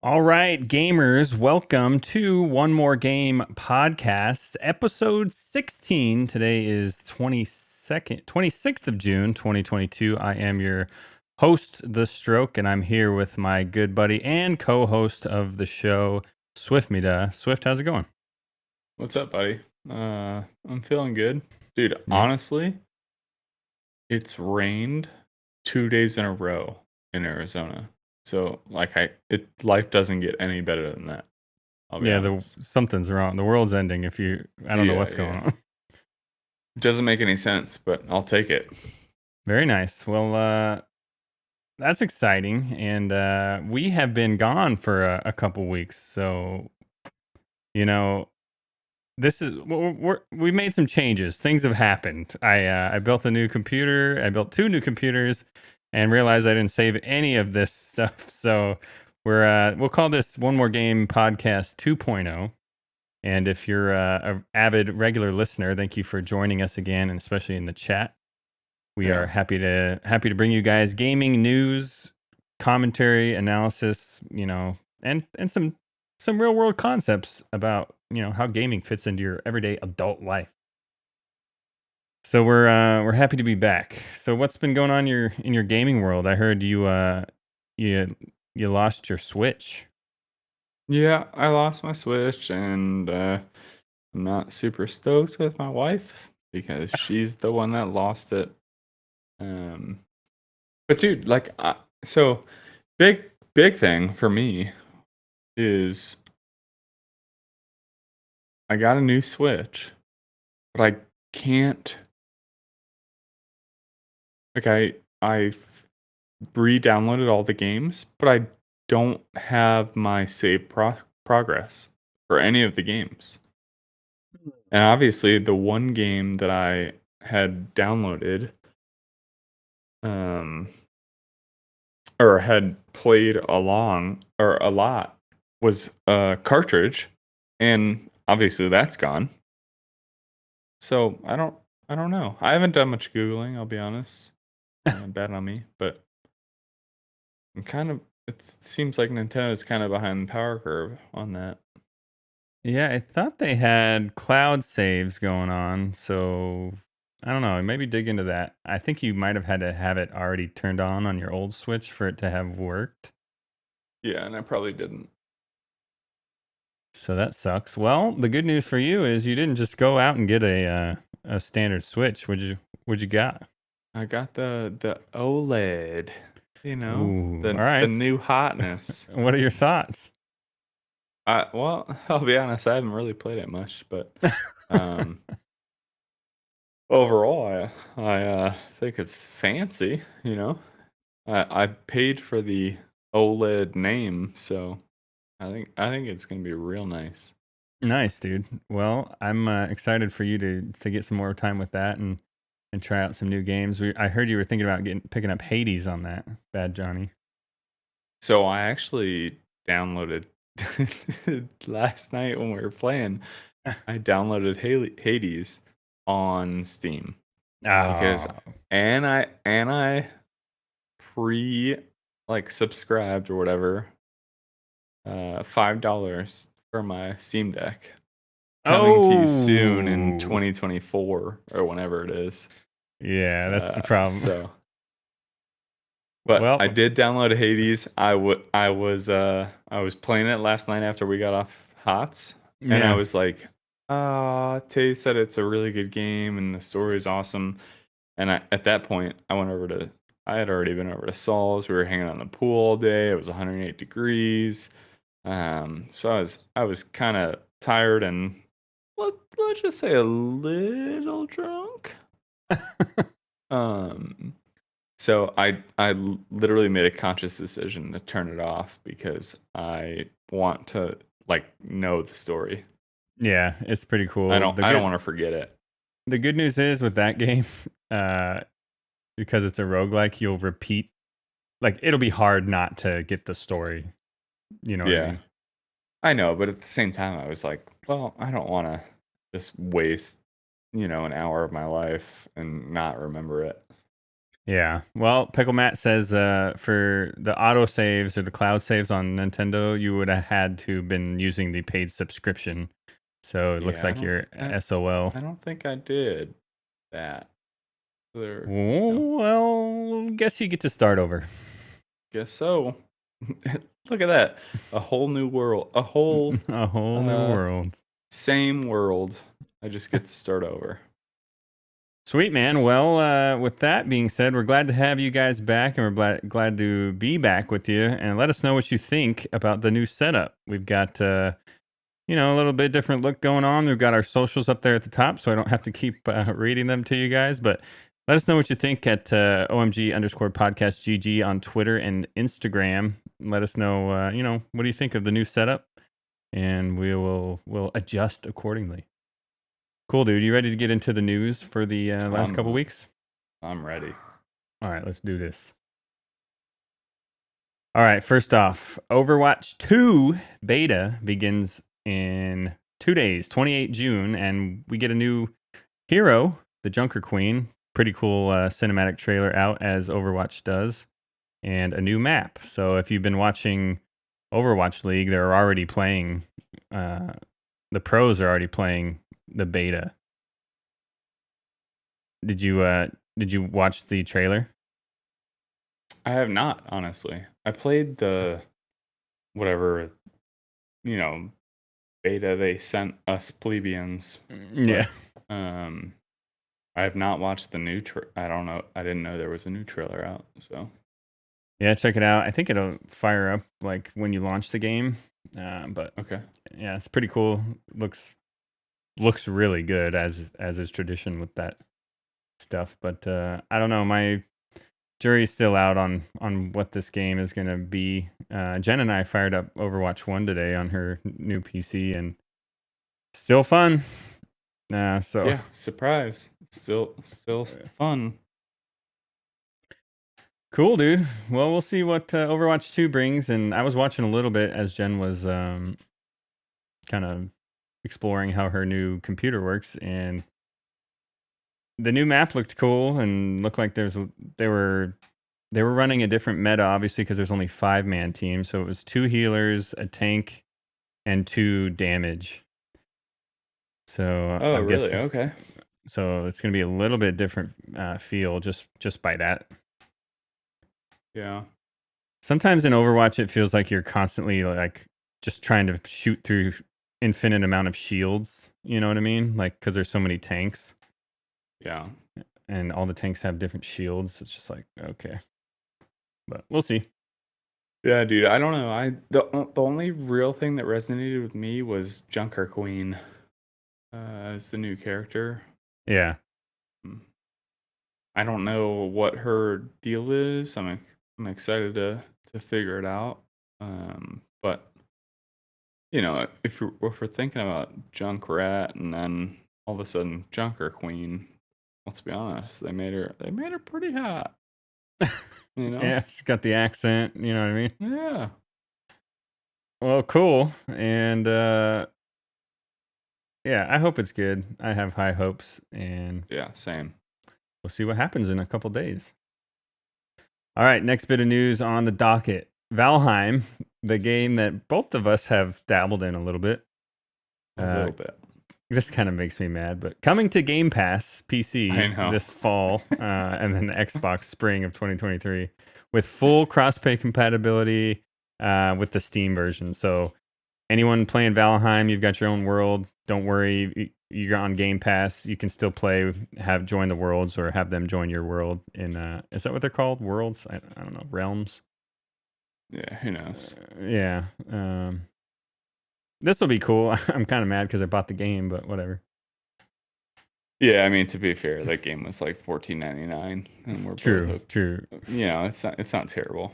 All right, gamers, welcome to One More Game podcast, episode 16. Today is 26th of June, 2022. I am your host, theStroke, and I'm here with my good buddy and co-host of the show, Swiftmida. Swift, how's it going? What's up, buddy? I'm feeling good. Dude, Yeah. honestly, it's rained 2 days in a row in Arizona. So life doesn't get any better than that. I'll be Yeah, honest. something's wrong. The world's ending I don't know Yeah, what's going yeah. on. It doesn't make any sense, but I'll take it. Very nice. Well, that's exciting. And we have been gone for a couple weeks. So, you know, we made some changes. Things have happened. I built a new computer. I built two new computers, and realized I didn't save any of this stuff. So we'll call this One More Game Podcast 2.0. And if you're a avid regular listener, thank you for joining us again, and especially in the chat. We are Yeah. happy to bring you guys gaming news, commentary, analysis, and some real world concepts about, how gaming fits into your everyday adult life. So we're happy to be back. So what's been going on in your gaming world? I heard you you lost your Switch. Yeah, I lost my Switch and I'm not super stoked with my wife because she's the one that lost it. Um but dude, so big thing for me is I got a new Switch, but I can't I re-downloaded all the games, but I don't have my save progress for any of the games. And obviously the one game that I had downloaded um or had played along or a lot was a cartridge, and obviously that's gone. So I don't know. I haven't done much googling. I'll be honest. Bad on me, but I'm kind of. It seems like Nintendo's kind of behind the power curve on that. Yeah, I thought they had cloud saves going on, so I don't know. Maybe dig into that. I think you might have had to have it already turned on your old Switch for it to have worked. Yeah, and I probably didn't. So that sucks. Well, the good news for you is you didn't just go out and get a standard Switch. What'd you got? I got the OLED. You know Ooh, all the right. new hotness. What are your thoughts? I'll be honest. I haven't really played it much, but um, overall, I think it's fancy. I paid for the OLED name, so I think it's gonna be real nice. Nice, dude. Well, I'm excited for you to get some more time with that and try out some new games. I heard you were thinking about picking up Hades on that. Bad Johnny. So I actually downloaded last night when we were playing. I downloaded Hades on Steam because Oh, and I pre subscribed or whatever, $5 for my Steam Deck, coming to you soon in oh, 2024 or whenever it is. yeah, that's the problem. So, but I Well, did download Hades. I was playing it last night after we got off HOTS, and I yeah, was like, Tay said it's a really good game and the story is awesome. And at that point, I had already been over to Saul's. We were hanging out in the pool all day. It was 108 degrees. So I was kind of tired and let's just say a little drunk. Um, so I literally made a conscious decision to turn it off because I want to know the story. yeah, it's pretty I cool. don't I don't want to forget it. The good news is with that game, uh, because it's a roguelike, you'll repeat. Like it'll be hard not to get the story. You know what I Yeah. mean? I know, but at the same time, I was like, well, I don't want to just waste, an hour of my life and not remember it. Yeah. Well, Pickle Matt says for the auto saves or the cloud saves on Nintendo, you would have had to been using the paid subscription. So it looks Yeah, like you're SOL. I don't think I did that. There, Well, guess you get to start over. guess so. Look at that. A whole new world. A whole A whole new world. same world. I just get to start over. Sweet, man. Well, with that being said, we're glad to have you guys back, and we're glad to be back with you. And let us know what you think about the new setup. We've got, a little bit different look going on. We've got our socials up there at the top, so I don't have to keep reading them to you guys. But let us know what you think at OMG_podcastGG on Twitter and Instagram. Let us know, what do you think of the new setup, and we'll adjust accordingly. Cool, dude. You ready to get into the news for the last couple weeks? I'm ready. All right, let's do this. All right, first off, Overwatch 2 beta begins in 2 days, 28 June, and we get a new hero, the Junker Queen. Pretty cool cinematic trailer out, as Overwatch does, and a new map. So if you've been watching Overwatch League, they're already playing, the pros are already playing the beta. Did you watch the trailer? I have not, honestly. I played the whatever, beta they sent us plebeians. Yeah. I have not watched the new I don't know. I didn't know there was a new trailer out, so. Yeah, check it out. I think it'll fire up like when you launch the game. But Okay. yeah, it's pretty cool. Looks really good, as is tradition with that stuff. But I don't know. My jury's still out on what this game is gonna be. Jen and I fired up Overwatch 1 today on her new PC, and still fun. So Yeah, surprise. Still fun. cool, dude. Well, we'll see what Overwatch 2 brings. And I was watching a little bit as Jen was kind of exploring how her new computer works, and the new map looked cool and looked like they were running a different meta, obviously, because there's only 5-man teams. So it was 2 healers, a tank, and 2 damage. So Oh, I'm really? guessing, Okay. so it's going to be a little bit different feel just by that. Yeah. Sometimes in Overwatch, it feels like you're constantly like just trying to shoot through infinite amount of shields. You know what I mean? Like, because there's so many tanks, Yeah. and all the tanks have different shields. It's just like, okay, but we'll see. Yeah, dude. I don't know. The only real thing that resonated with me was Junker Queen as the new character. Yeah. I don't know what her deal is. I'm excited to figure it out. But if we're thinking about Junkrat and then all of a sudden Junker Queen, let's be honest, they made her pretty hot. Yeah, she's got the accent, you know what I mean? Yeah. Well, cool. And yeah, I hope it's good. I have high hopes, and Yeah, same. we'll see what happens in a couple days. All right, next bit of news on the docket. Valheim, the game that both of us have dabbled in a little bit. A little bit. This kind of makes me mad, but coming to Game Pass I PC know. this fall, and then Xbox spring of 2023, with full cross-play compatibility with the Steam version. So anyone playing Valheim, you've got your own world. Don't worry, you're on Game Pass. You can still play, join the worlds, or have them join your world. In is that what they're called? Worlds? I don't know. Realms. Yeah, who knows? Yeah. This will be cool. I'm kind of mad because I bought the game, but whatever. Yeah, I mean, to be fair, that game was like $14.99, and we're both True. it's not terrible,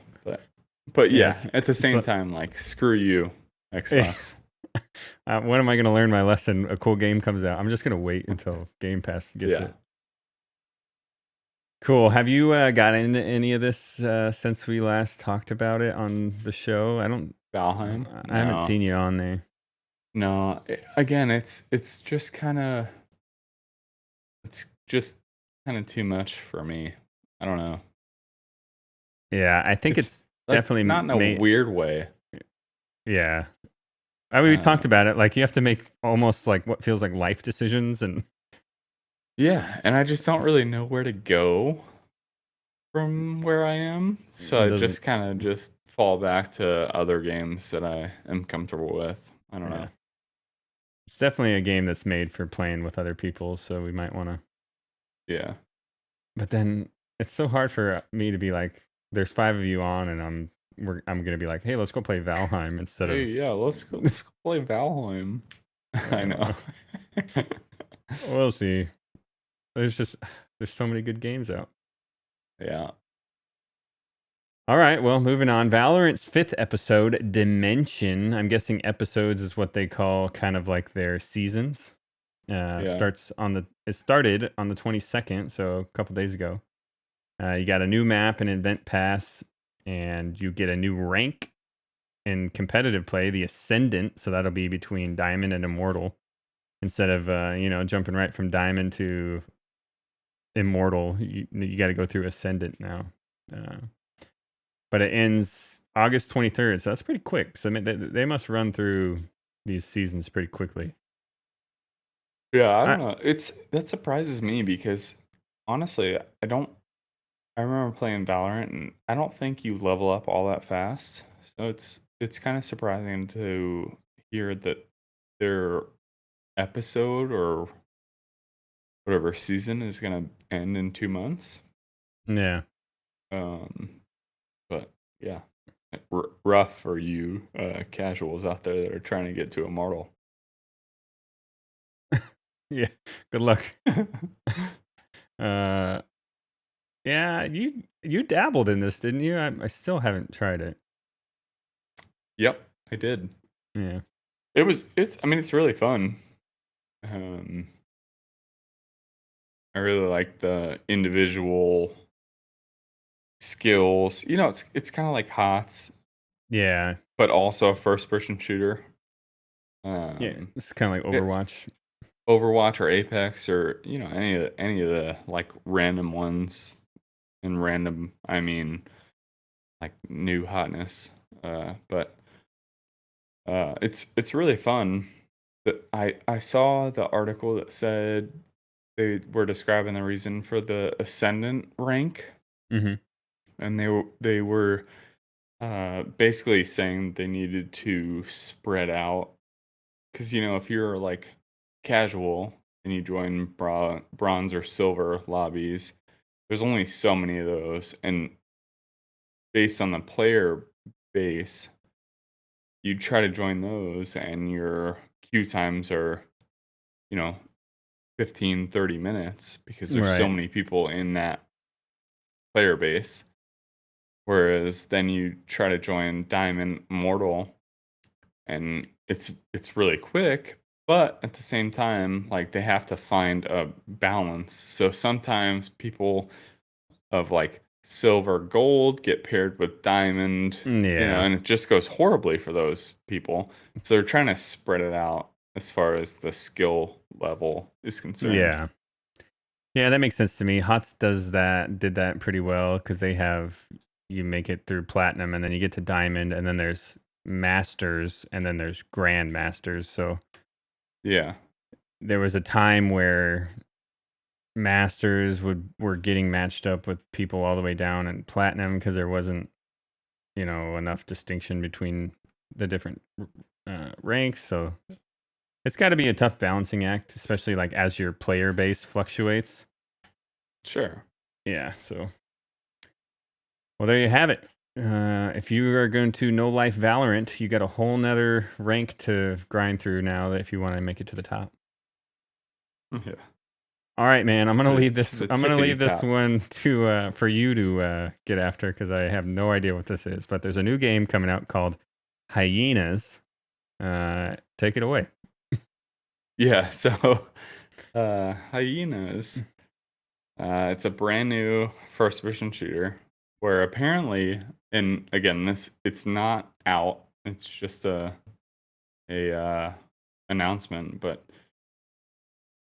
but yeah, Yes. at the same time, like screw you, Xbox. When am I going to learn my lesson? A cool game comes out. I'm just going to wait until Game Pass gets it. Cool. Have you gotten into any of this since we last talked about it on the show? Valheim. I haven't seen you on there. No, again, it's just kind of too much for me. I don't know. Yeah, I think it's like definitely not in a made. weird way. Yeah, I mean, we talked about it. Like you have to make almost like what feels like life decisions, and Yeah, and I just don't really know where to go from where I am. So it I doesn't. just kind of just fall back to other games that I am comfortable with. I don't Yeah, know. it's definitely a game that's made for playing with other people. So we might want to. Yeah. But then it's so hard for me to be like, "There's 5 of you on," and I'm gonna be like, "Hey, let's go play Valheim," instead Hey, of. yeah, let's go play Valheim. I I don't know. know. We'll see. There's just there's so many good games out. Yeah. All right, well, moving on. Valorant's 5th episode, Dimension. I'm guessing episodes is what they call kind of like their seasons. Yeah. It started on the 22nd, so a couple days ago. You got a new map and event pass, and you get a new rank in competitive play, the Ascendant. So that'll be between Diamond and Immortal, instead of jumping right from Diamond to Immortal. You got to go through Ascendant now. Uh, but it ends August 23rd, so that's pretty quick. So I mean, they must run through these seasons pretty quickly. Yeah, I I, don't know. That surprises me because honestly, I remember playing Valorant and I don't think you level up all that fast. So it's kind of surprising to hear that their episode or whatever season is going to end in 2 months. yeah, Um but yeah, rough for you casuals out there that are trying to get to Immortal. yeah. Good luck. uh, yeah, you dabbled in this, didn't you? I still haven't tried it. Yep, I did. Yeah, It's I mean it's really fun. Um I really like the individual skills. You know, it's kind of like HOTS, yeah, but also a first person shooter. yeah. Um It's kind of like it, Overwatch. Overwatch or Apex or any of the like random ones and random I mean like new hotness. But it's really fun. But I saw the article that said they were describing the reason for the ascendant rank, Hmm. and they were basically saying they needed to spread out because if you're like casual and you join bronze or silver lobbies, there's only so many of those, and based on the player base, you try to join those, and your queue times are you know 15-30 minutes because there's so Right. many people in that player base. Whereas then you try to join Diamond Immortal and it's really quick, but at the same time, like they have to find a balance. So sometimes people of like silver gold get paired with diamond, Yeah. and it just goes horribly for those people. So they're trying to spread it out as far as the skill level is concerned. Yeah. Yeah, that makes sense to me. HOTS did that pretty well because you make it through platinum and then you get to diamond and then there's masters and then there's grand masters. So Yeah. there was a time where masters were getting matched up with people all the way down in platinum because there wasn't, enough distinction between the different ranks. So it's got to be a tough balancing act, especially like as your player base fluctuates. Sure. Yeah, so well, there you have it. If you are going to No Life Valorant, you got a whole nother rank to grind through now if you want to make it to the top. Yeah. All right, man. I'm gonna leave To this. the I'm gonna tippity leave this top. one to for you to get after because I have no idea what this is. But there's a new game coming out called Hyenas. Take it away. Yeah, so Hyenas. It's a brand new first person shooter where apparently, and again, it's not out. It's just a announcement, but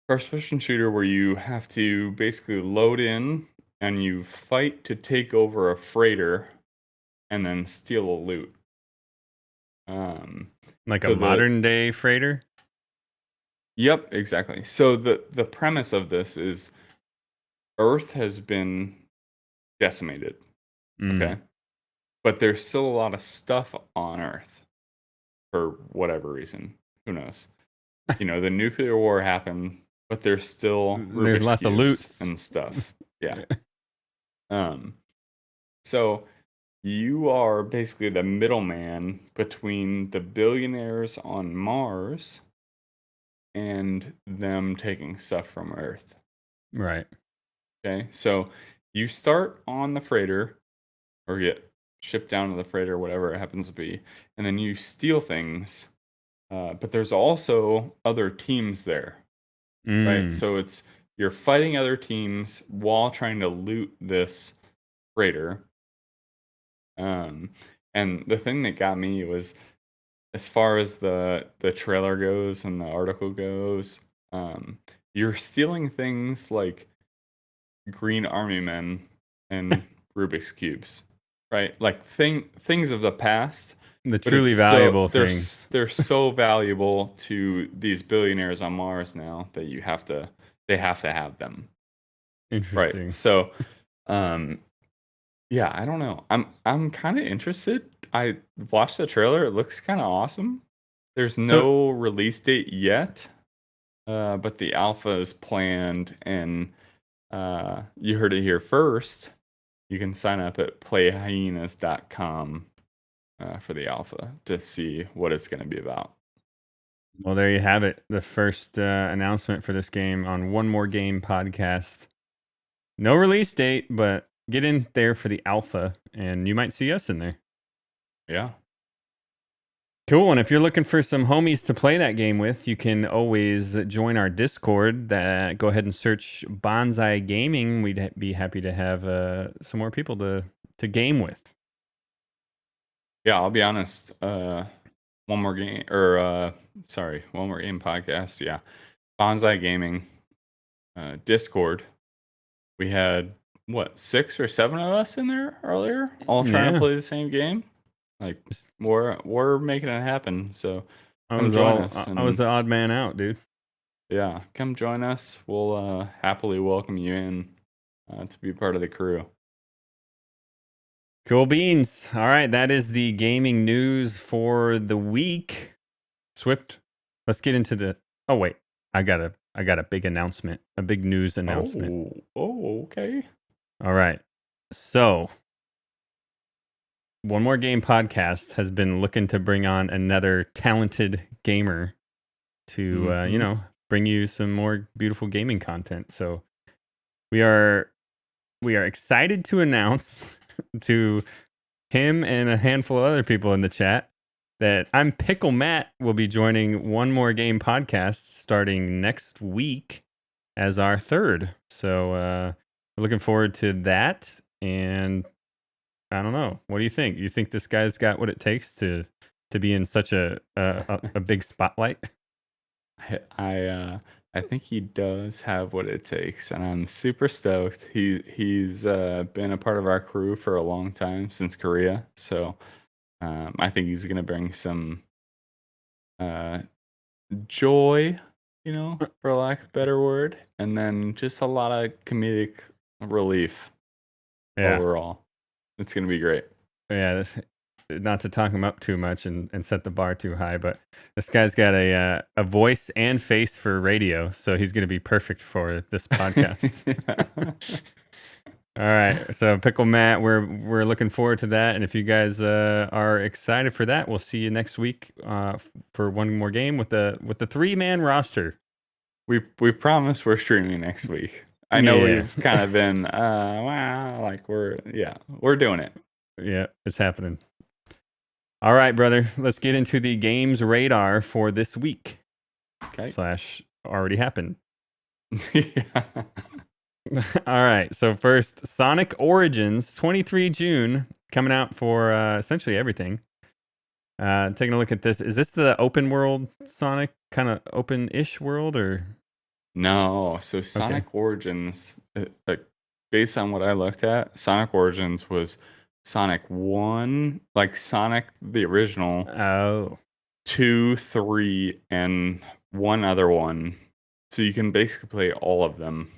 first person shooter where you have to basically load in and you fight to take over a freighter and then steal a loot. Like a So modern day freighter? Yep, exactly. So the premise of this is Earth has been decimated, Mm. okay? But there's still a lot of stuff on Earth for whatever reason. Who knows? The nuclear war happened, but there's still There's Rubik's lots of cubes loots. and stuff. Yeah. Um, so you are basically the middleman between the billionaires on Mars and them taking stuff from Earth. Right. Okay. So you start on the freighter or get shipped down to the freighter, whatever it happens to be, and then you steal things. But there's also other teams there, right? Mm. So you're fighting other teams while trying to loot this freighter. Um, and the thing that got me was, as far as the trailer goes and the article goes, you're stealing things like green army men and Rubik's cubes, right? Like things of the past, The but it's truly valuable things. they're so valuable to these billionaires on Mars now that they have to have them, right? Interesting. So, um, yeah, I don't know. I'm kind of interested. I watched the trailer. It looks kind of awesome. There's So no release date yet, but the alpha is planned, and you heard it here first. You can sign up at playhyenas.com for the alpha to see what it's going to be about. well, there you have it. The first announcement for this game on One More Game podcast. No release date, but get in there for the alpha, and you might see us in there. Yeah. Cool. And if you're looking for some homies to play that game with, you can always join our Discord. Go ahead and search Bonsai Gaming. We'd be happy to have some more people to game with. Yeah, I'll be honest. One more game, or One More Game podcast. Yeah. Bonsai Gaming, Discord. We had, what, 6 or 7 of us in there earlier, all trying to Yeah, play the same game. Like, we're making it happen. So come join us, I was and the odd man out, dude. yeah, come join us. We'll happily welcome you in to be part of the crew. Cool beans. All right, that is the gaming news for the week. Swift, let's get into the. Oh wait, I got a big announcement, a big news announcement. Okay. All right, so One More Game podcast has been looking to bring on another talented gamer to Mm-hmm. bring you some more beautiful gaming content. So we are excited to announce to him and a handful of other people in the chat that I'm Pickle Matt will be joining One More Game podcast starting next week as our third. So we're looking forward to that. And I don't know. What do you think? You think this guy's got what it takes to be in such a big spotlight? I think he does have what it takes, and I'm super stoked. He's been a part of our crew for a long time, since Korea. So I think he's gonna bring some uh, joy, for lack of a better word, and then just a lot of comedic relief Yeah. overall. It's gonna be great. Yeah, not to talk him up too much and set the bar too high, but this guy's got a voice and face for radio, so he's going to be perfect for this podcast. All right, so Pickle Matt, we're looking forward to that, and if you guys are excited for that, we'll see you next week for one more game with the 3-man roster. We promise we're streaming next week. I know Yeah, we've kind of been like we're doing it. yeah, it's happening. All right, brother, let's get into the games radar for this week. Okay. / already happened. Yeah. All right. So first, Sonic Origins, 23 June, coming out for essentially everything. Taking a look at this. Is this the open world Sonic, kind of open-ish world, or No, so okay? Sonic Origins, based on what I looked at, Sonic Origins was Sonic 1, like Sonic the original, Oh. 2, 3, and one other one. So you can basically play all of them.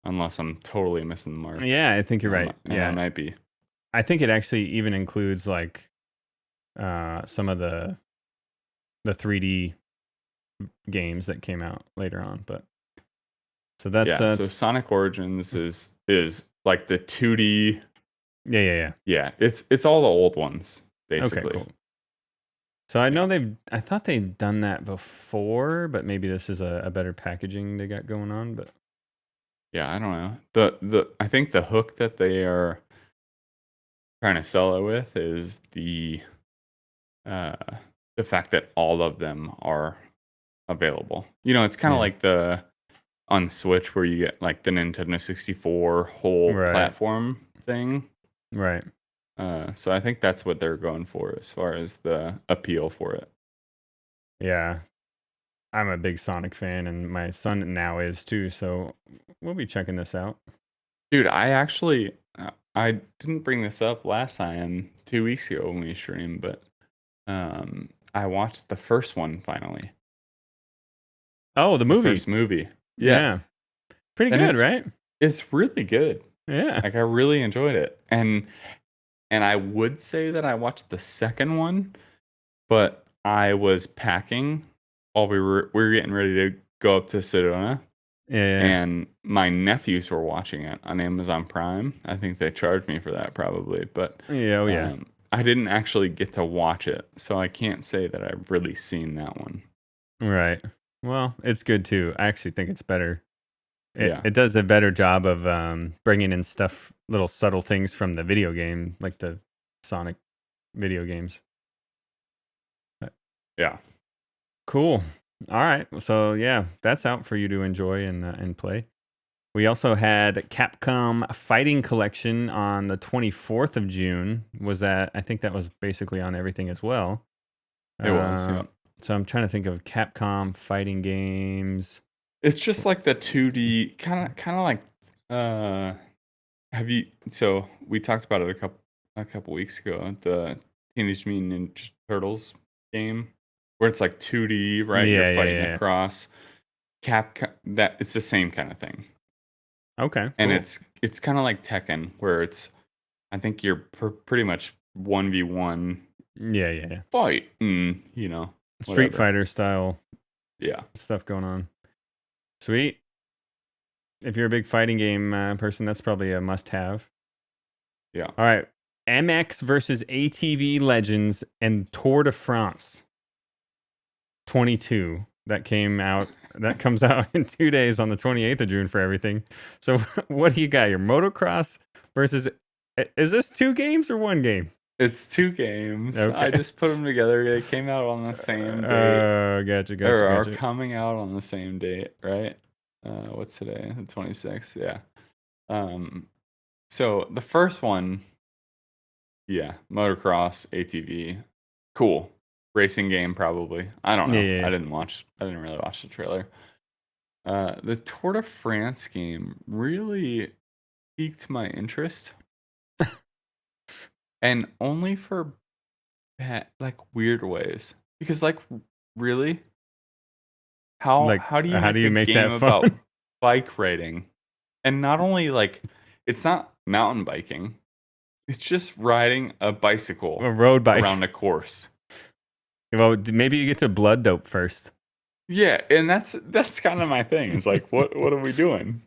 Unless I'm totally missing the mark. Yeah, I think you're right. And I Yeah. might be. I think it actually even includes like some of the 3D games that came out later on, but so that's Yeah, so Sonic Origins is like the 2D. yeah. Yeah, it's all the old ones, basically. Okay, cool. So I know I thought they've done that before, but maybe this is a better packaging they got going on, but Yeah, I don't know. I think the hook that they are trying to sell it with is uh the fact that all of them are available. You know, it's kind of yeah. like the on Switch where you get like the Nintendo 64 whole Right. platform thing. Right. So I think that's what they're going for as far as the appeal for it. Yeah. I'm a big Sonic fan and my son now is too, so we'll be checking this out. Dude, I actually I didn't bring this up last time 2 weeks ago when we streamed, but I watched the first one finally. Oh, the movie. First movie. Yeah. Pretty And good, right? It's really good. Yeah. Like I really enjoyed it. And I would say that I watched the second one, but I was packing while we were getting ready to go up to Sedona. Yeah. And my nephews were watching it on Amazon Prime. I think they charged me for that probably, but Yeah, oh yeah. I didn't actually get to watch it, so I can't say that I've really seen that one. Right. Well, it's good too. I actually think it's better. Yeah. It does a better job of bringing in stuff, little subtle things from the video game, like the Sonic video games. Yeah. Cool. All right. So yeah, that's out for you to enjoy and play. We also had Capcom Fighting Collection on the 24th of June. I think that was basically on everything as well. It was, yeah. So I'm trying to think of Capcom fighting games. It's just like the 2D kind of like so we talked about it a couple weeks ago, the Teenage Mutant Ninja Turtles game where it's like 2D, right? You're fighting across Capcom, that it's the same kind of thing. Okay. Cool. And it's kind of like Tekken where I think you're pretty much 1v1 fight, you know, Street Fighter style stuff going on. Sweet. If you're a big fighting game person, that's probably a must-have. Yeah. All right. MX versus ATV Legends and Tour de France 22. That comes out in 2 days on the 28th of June for everything. So what do you got? Your motocross versus... Is this 2 games or 1 game? It's 2 games. Okay. I just put them together. They came out on the same date. Oh, gotcha. Are coming out on the same date, right? What's today? The 26th. Yeah. So the first one, yeah, motocross ATV, cool racing game probably. I don't know. Yeah. I didn't really watch the trailer. The Tour de France game really piqued my interest. And only for like weird ways. Because like really? How do you make a game about bike riding? And not only like it's not mountain biking. It's just riding a bicycle, a road bike around a course. Well, maybe you get to blood dope first. Yeah, and that's kind of my thing. It's like what are we doing?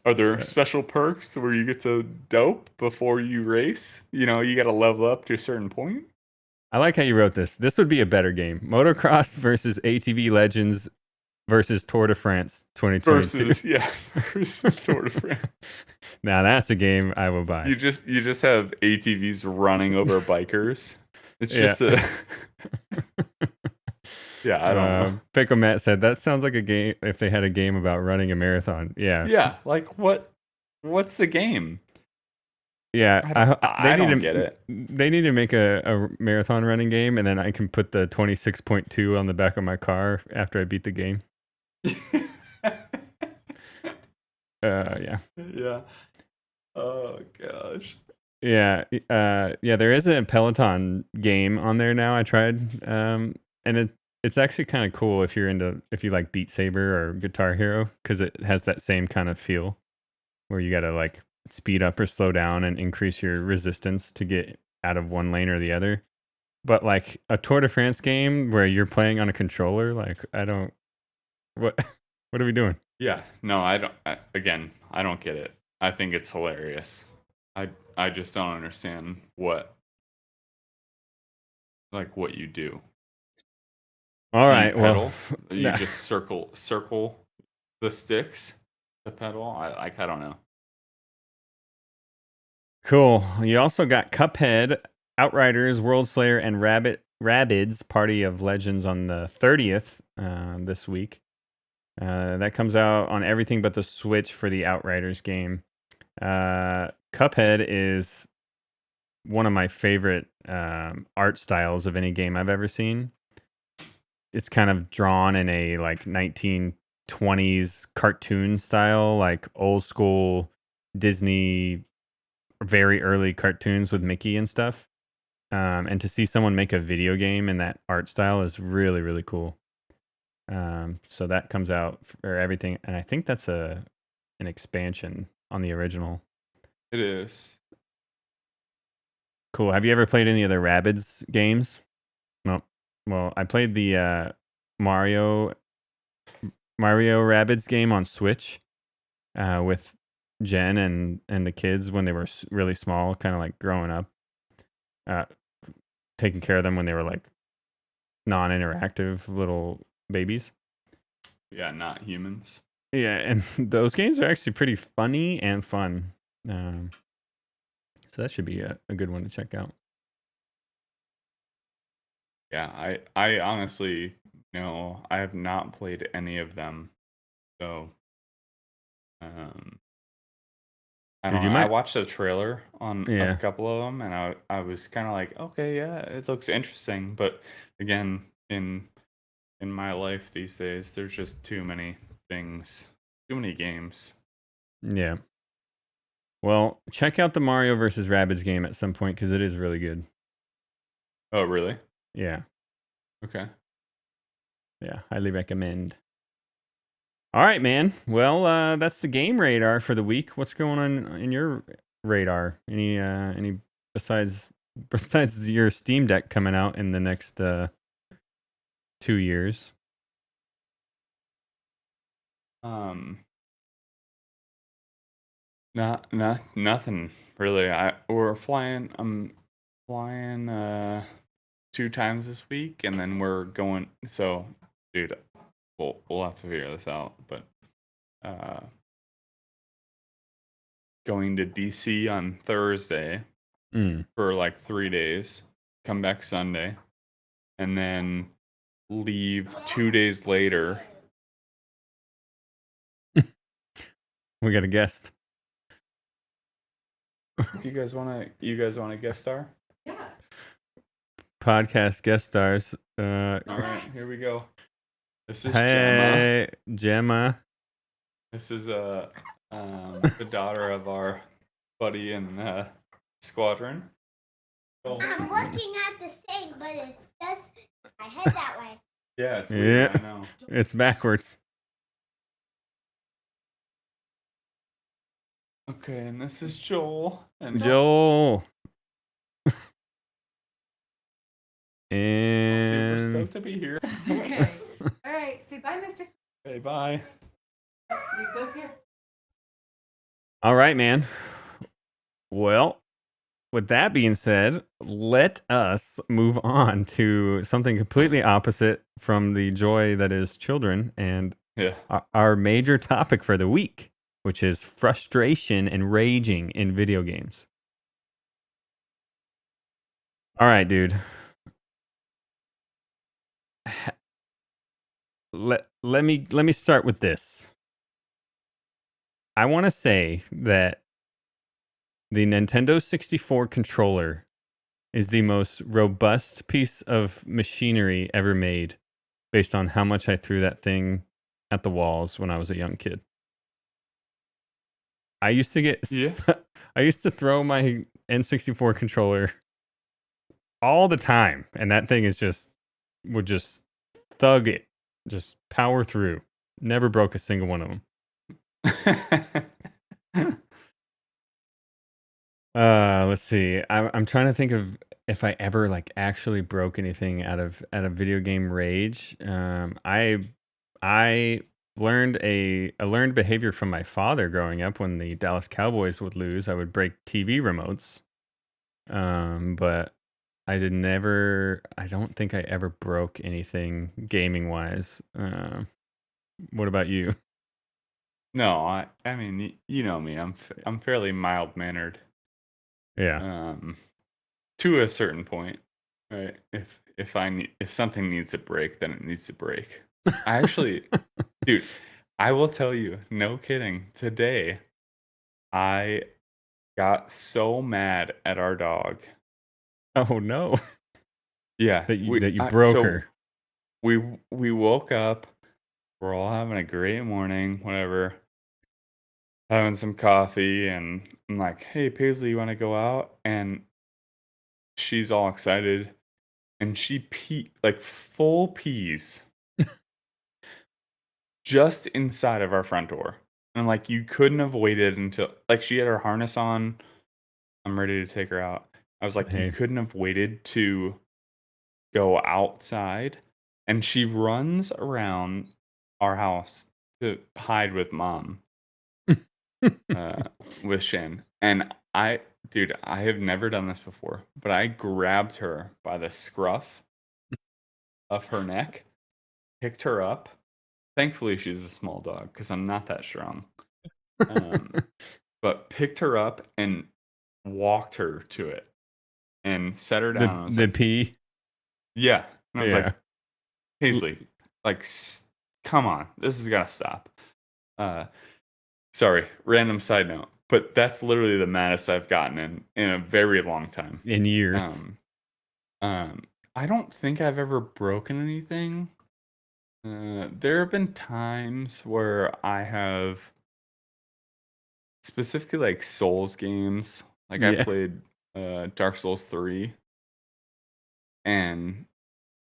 Are there special perks where you get to dope before you race? You know, you got to level up to a certain point. I like how you wrote this. This would be a better game. Motocross versus ATV Legends versus Tour de France 2022. Versus Tour de France. Now that's a game I will buy. You just have ATVs running over bikers. It's just yeah, I don't know. Pickle Matt said that sounds like a game if they had a game about running a marathon. Yeah. Yeah, like what's the game? Yeah, I don't get it. They need to make a marathon running game, and then I can put the 26.2 on the back of my car after I beat the game. Yeah. Yeah. Oh gosh. Yeah, yeah. There is a Peloton game on there now. I tried, and it's actually kind of cool if you like Beat Saber or Guitar Hero because it has that same kind of feel where you got to like speed up or slow down and increase your resistance to get out of one lane or the other. But like a Tour de France game where you're playing on a controller, like I don't what what are we doing? Yeah. No, I don't. Again, I don't get it. I think it's hilarious. I just don't understand what you do. All Do you right, well, pedal? You nah. just circle the sticks to pedal? I don't know. Cool. You also got Cuphead, Outriders, World Slayer, and Rabbids Party of Legends on the 30th this week. That comes out on everything but the Switch for the Outriders game. Cuphead is one of my favorite art styles of any game I've ever seen. It's kind of drawn in a like 1920s cartoon style, like old school Disney, very early cartoons with Mickey and stuff. And to see someone make a video game in that art style is really, really cool. So that comes out for everything, and I think that's an expansion on the original. It is. Cool. Have you ever played any of the Rabbids games? No. Well, I played the Mario Rabbids game on Switch with Jen and the kids when they were really small, kind of like growing up, uh, taking care of them when they were like non-interactive little babies. Yeah, not humans. Yeah, and those games are actually pretty funny and fun. Um, so that should be a good one to check out. Yeah, I honestly no, I have not played any of them. So, um, I Dude, don't know. you I might. watched a trailer on a Yeah, couple of them, and I was kind of like, okay, yeah, it looks interesting. But again, in my life these days, there's just too many things, too many games. yeah. Well, check out the Mario versus Rabbids game at some point because it is really good. Oh, really? Yeah, Okay. yeah. Highly recommend. All right, man. Well, that's the game radar for the week. What's going on in your radar? Any besides your Steam Deck coming out in the next 2 years? Um, not nothing really. We're flying. I'm flying 2 times this week, and then we're going. So, dude, we'll have to figure this out. But uh, going to DC on Thursday Mm. for like 3 days. Come back Sunday, and then leave 2 days later. We got a guest. Do you guys wanna guest star? Podcast guest stars. All right, here we go. This is Gemma. Hey, Gemma. This is the daughter of our buddy in squadron. Oh. I'm looking at the thing, but it does my head that way. Yeah, it's weird. Yeah, I know. it's backwards. Okay, and this is Joel. And Joel. super And stoked to be here. Okay. All right. Say bye, Mr. Hey, bye. Leave those here. all right, man. Well, with that being said, let us move on to something completely opposite from the joy that is children and Yeah. our major topic for the week, which is frustration and raging in video games. All right, dude. Let me start with this. I want to say that the Nintendo 64 controller is the most robust piece of machinery ever made based on how much I threw that thing at the walls when I was a young kid. I used to get Yeah. I used to throw my N64 controller all the time, and that thing would just thug it, just power through. Never broke a single one of them. Let's see. I'm trying to think of if I ever like actually broke anything out of video game rage. I learned a learned behavior from my father growing up. When the Dallas Cowboys would lose, I would break TV remotes. But I don't think I ever broke anything gaming wise. What about you? No, I mean, you know me. I'm fairly mild mannered. Yeah. To a certain point, right? If something needs to break, then it needs to break. I actually, dude, I will tell you, no kidding. Today, I got so mad at our dog. Oh no. Yeah, That you broke her. we woke up. We're all having a great morning, whatever, having some coffee, and I'm like, "Hey, Paisley, you want to go out?" And she's all excited, and she like full peas just inside of our front door. And like, you couldn't have waited until like she had her harness on. I'm ready to take her out. I was like, you Hey. couldn't have waited to go outside. And she runs around our house to hide with mom, with Shin. And dude, I have never done this before, but I grabbed her by the scruff of her neck, picked her up. Thankfully, she's a small dog because I'm not that strong. But picked her up and walked her to it and set her down. I was The like, pee. yeah. And I was Yeah. like, Paisley, like, come on, this has got to stop. Sorry, random side note, but that's literally the maddest I've gotten in a very long time. In years. I don't think I've ever broken anything. There have been times where I have, specifically like Souls games. Like I Yeah. played Dark Souls 3 and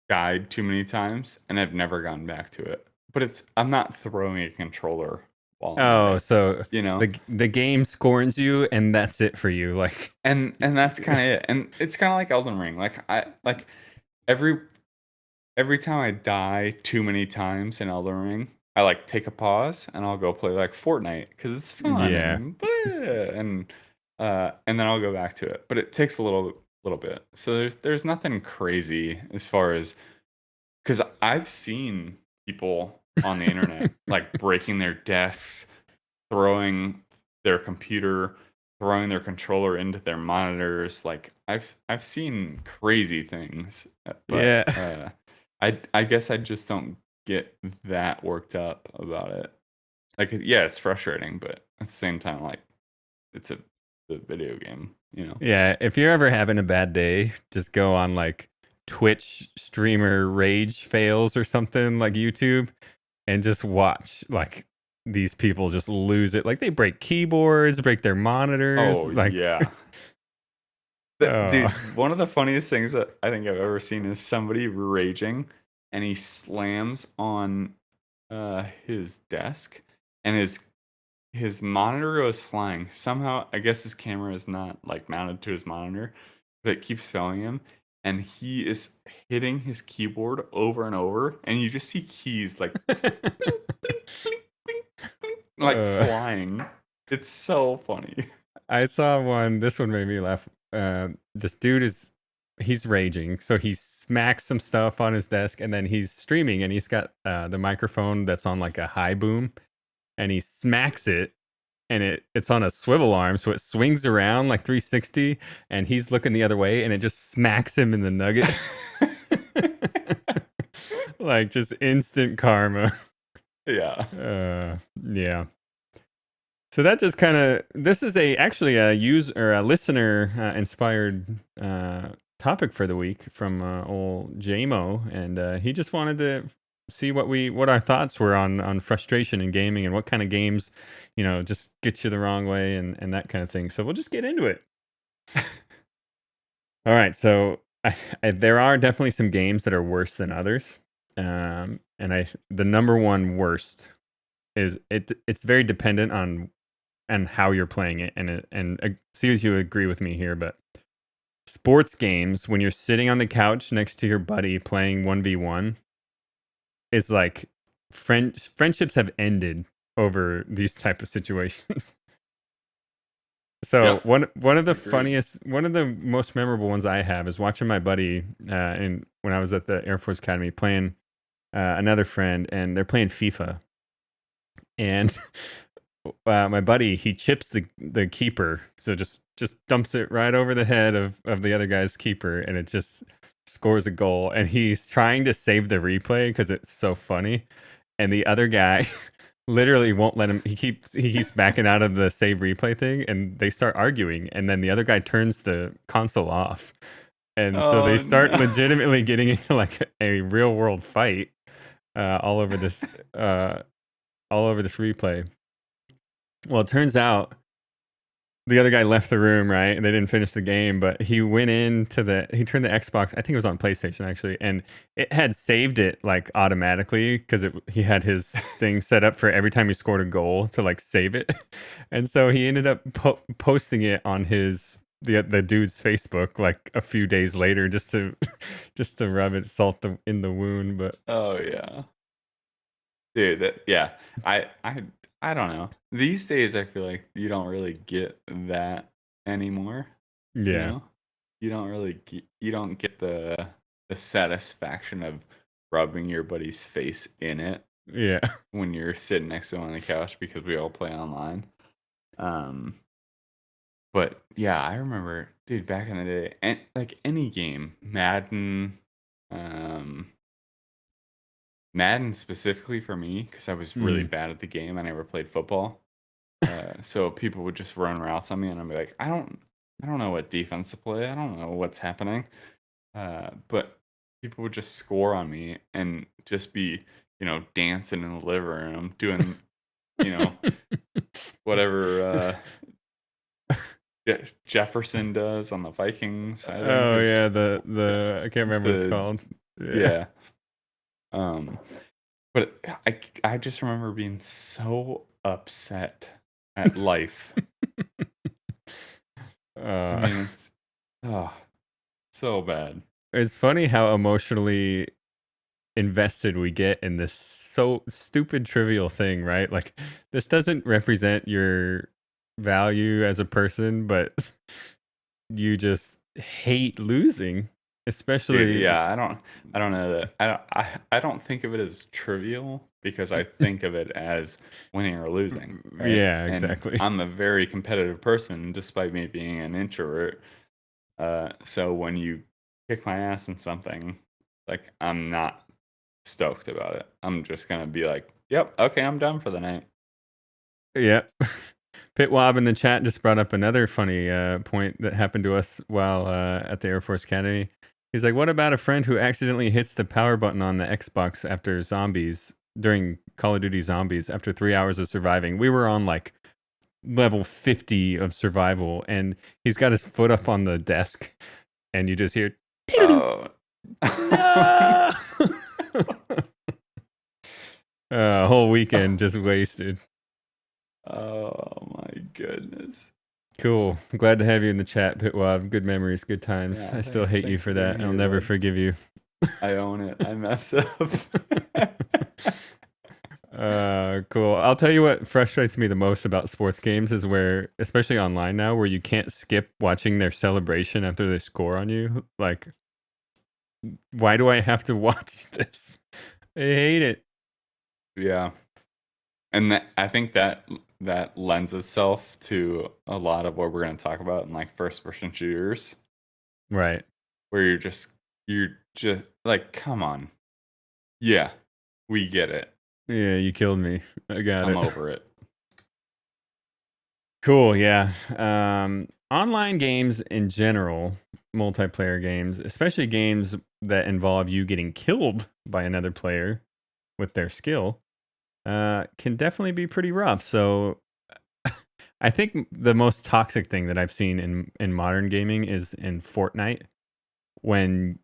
died too many times, and I've never gone back to it. But I'm not throwing a controller while I'm at it, So you know? the game scorns you, and that's it for you. Like, And that's kind of it. And it's kind of like Elden Ring. Like every time I die too many times in Elden Ring, I like take a pause and I'll go play like Fortnite because it's fun yeah. and then I'll go back to it. But it takes a little bit. So there's nothing crazy as far as, because I've seen people on the internet like breaking their desks, throwing their computer, throwing their controller into their monitors. Like I've seen crazy things, but Yeah. I guess I just don't get that worked up about it. Like, yeah, it's frustrating, but at the same time, like, it's a video game, you know? Yeah. If you're ever having a bad day, just go on like Twitch streamer rage fails or something like YouTube, and just watch like these people just lose it. Like they break keyboards, break their monitors. Oh, Like, yeah. Dude, one of the funniest things that I think I've ever seen is somebody raging and he slams on his desk and his monitor goes flying. Somehow, I guess his camera is not like mounted to his monitor, but it keeps failing him. And he is hitting his keyboard over and over, and you just see keys like blink, blink, blink, blink, blink, like flying. It's so funny. I saw one. This one made me laugh. This dude he's raging, so he smacks some stuff on his desk, and then he's streaming, and he's got the microphone that's on like a high boom, and he smacks it, and it's on a swivel arm, so it swings around like 360, and he's looking the other way, and it just smacks him in the nugget. Like just instant karma. Yeah. Yeah. So that just kind of, this is actually a user or a listener inspired topic for the week from old JMO, and he just wanted to see what our thoughts were on frustration in gaming and what kind of games, just get you the wrong way and that kind of thing. So we'll just get into it. All right, so there are definitely some games that are worse than others, and the number one worst is it's very dependent on and how you're playing it, and see if you agree with me here, but sports games when you're sitting on the couch next to your buddy playing 1v1 is like friendships have ended over these type of situations. So Yeah, one of the agreed. funniest, one of the most memorable ones I have is watching my buddy, and when I was at the Air Force Academy playing another friend, and they're playing FIFA, and my buddy he chips the keeper, so just dumps it right over the head of the other guy's keeper, and it just scores a goal, and he's trying to save the replay because it's so funny, and the other guy literally won't let him. He keeps backing out of the save replay thing, and they start arguing, and then the other guy turns the console off, and so they Oh start no. legitimately getting into like a real world fight all over this replay. Well, it turns out the other guy left the room, right? And they didn't finish the game, but he went he turned the Xbox, I think it was on PlayStation actually, and it had saved it like automatically because he had his thing set up for every time he scored a goal to like save it. And so he ended up posting it on the dude's Facebook like a few days later just to rub salt in the wound. But Oh yeah, dude. Yeah, I don't know. These days, I feel like you don't really get that anymore. You yeah, know, you don't get the satisfaction of rubbing your buddy's face in it yeah. when you're sitting next to him on the couch because we all play online. But yeah, I remember, dude, back in the day, and like any game, um, Madden specifically for me, because I was really Mm. bad at the game. I never played football. So people would just run routes on me, and I'd be like, I don't know what defense to play. I don't know what's happening. But people would just score on me and just be, dancing in the living room, doing, you know, whatever Jefferson does on the Vikings. I think Oh is yeah, the I can't remember what it's the called. Yeah. yeah. Um, but I just remember being so upset at life. I Uh, mean, it's oh, so bad. it's funny how emotionally invested we get in this so stupid trivial thing, right? Like this doesn't represent your value as a person, but you just hate losing, Dude, especially yeah, I don't know that. I don't think of it as trivial because I think of it as winning or losing, right? yeah, And exactly. I'm a very competitive person despite me being an introvert. So when you kick my ass in something, like I'm not stoked about it. I'm just gonna be like, "Yep, okay, I'm done for the night." Yeah. Pitwob in the chat just brought up another funny point that happened to us while at the Air Force Academy. He's like, "What about a friend who accidentally hits the power button on the Xbox after zombies during Call of Duty Zombies after 3 hours of surviving? We were on like level 50 of survival, and he's got his foot up on the desk, and you just hear, Oh. no! Whole weekend just wasted. Oh my goodness. Cool. Glad to have you in the chat, Pitwob. Good memories, good times. Yeah, I still thanks hate you thanks for being that. I'll here, never bud. forgive you. I own it. I messed up. Cool. I'll tell you what frustrates me the most about sports games is where, especially online now, where you can't skip watching their celebration after they score on you. Like, why do I have to watch this? I hate it. Yeah. And I think that lends itself to a lot of what we're going to talk about in like first person shooters Right. where you're just like, come on. Yeah. We get it. Yeah, you killed me. I got I'm it. over it. Cool, yeah. Online games in general, multiplayer games, especially games that involve you getting killed by another player, with their skill can definitely be pretty rough. So I think the most toxic thing that I've seen in modern gaming is in Fortnite, when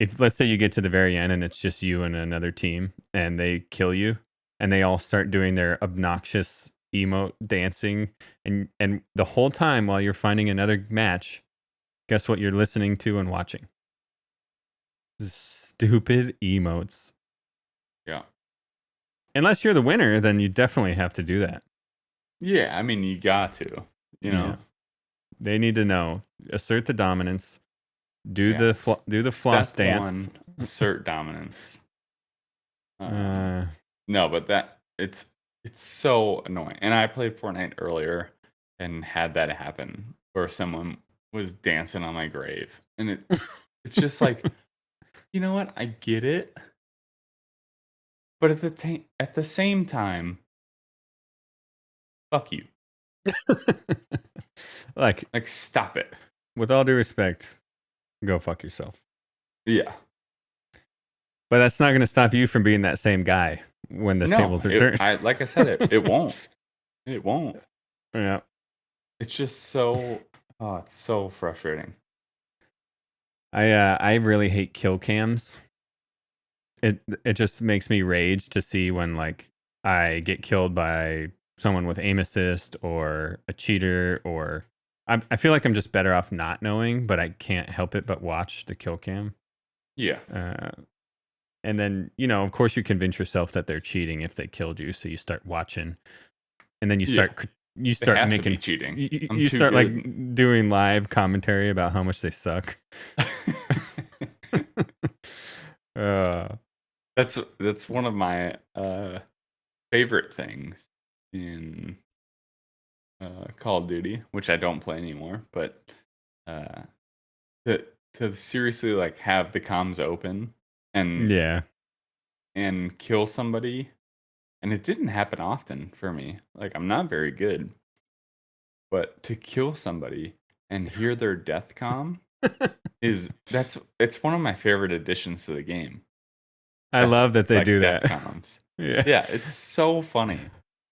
if let's say you get to the very end and it's just you and another team and they kill you and they all start doing their obnoxious emote dancing, and the whole time while you're finding another match, guess what you're listening to and watching? Stupid emotes. Yeah. Unless you're the winner, then you definitely have to do that. Yeah, I mean, you got to, you know. Yeah. They need to know. Assert the dominance. Do Yeah. the floss Step dance. 1, assert dominance. Uh, No, but it's so annoying. And I played Fortnite earlier and had that happen where someone was dancing on my grave. And it's just like, you know what? I get it. But at the same time, fuck you. like, Stop it. with all due respect, go fuck yourself. Yeah. But that's not going to stop you from being that same guy when the tables are turned. Like I said, it won't. It won't. Yeah. It's just so it's so frustrating. I really hate kill cams. It just makes me rage to see when like I get killed by someone with aim assist or a cheater, or I feel like I'm just better off not knowing, but I can't help it but watch the kill cam. Yeah. And then, of course you convince yourself that they're cheating if they killed you, so you start watching, and then you start They have making to be cheating. You start like doing live commentary about how much they suck. That's one of my favorite things in Call of Duty, which I don't play anymore, but to seriously like have the comms open and kill somebody, and it didn't happen often for me. Like, I'm not very good, but to kill somebody and hear their death comm it's one of my favorite additions to the game. I love that they do that. Comms. Yeah. Yeah, it's so funny.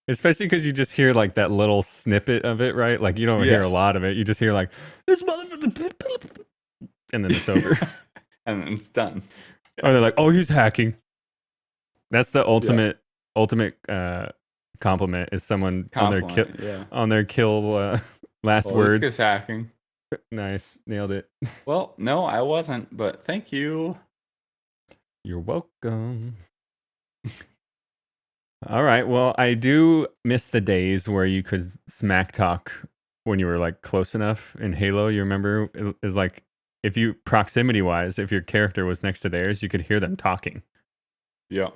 Especially because you just hear like that little snippet of it, right? Like you don't hear a lot of it. You just hear like this motherfucker, and then it's over, and then it's done. Or they're like, "Oh, he's hacking." That's the ultimate compliment, is someone on their kill last words. This guy's hacking. Nice, nailed it. Well, no, I wasn't, but thank you. You're welcome. All right. Well, I do miss the days where you could smack talk when you were like close enough in Halo. You remember, it is like if you proximity wise, if your character was next to theirs, you could hear them talking. Yeah.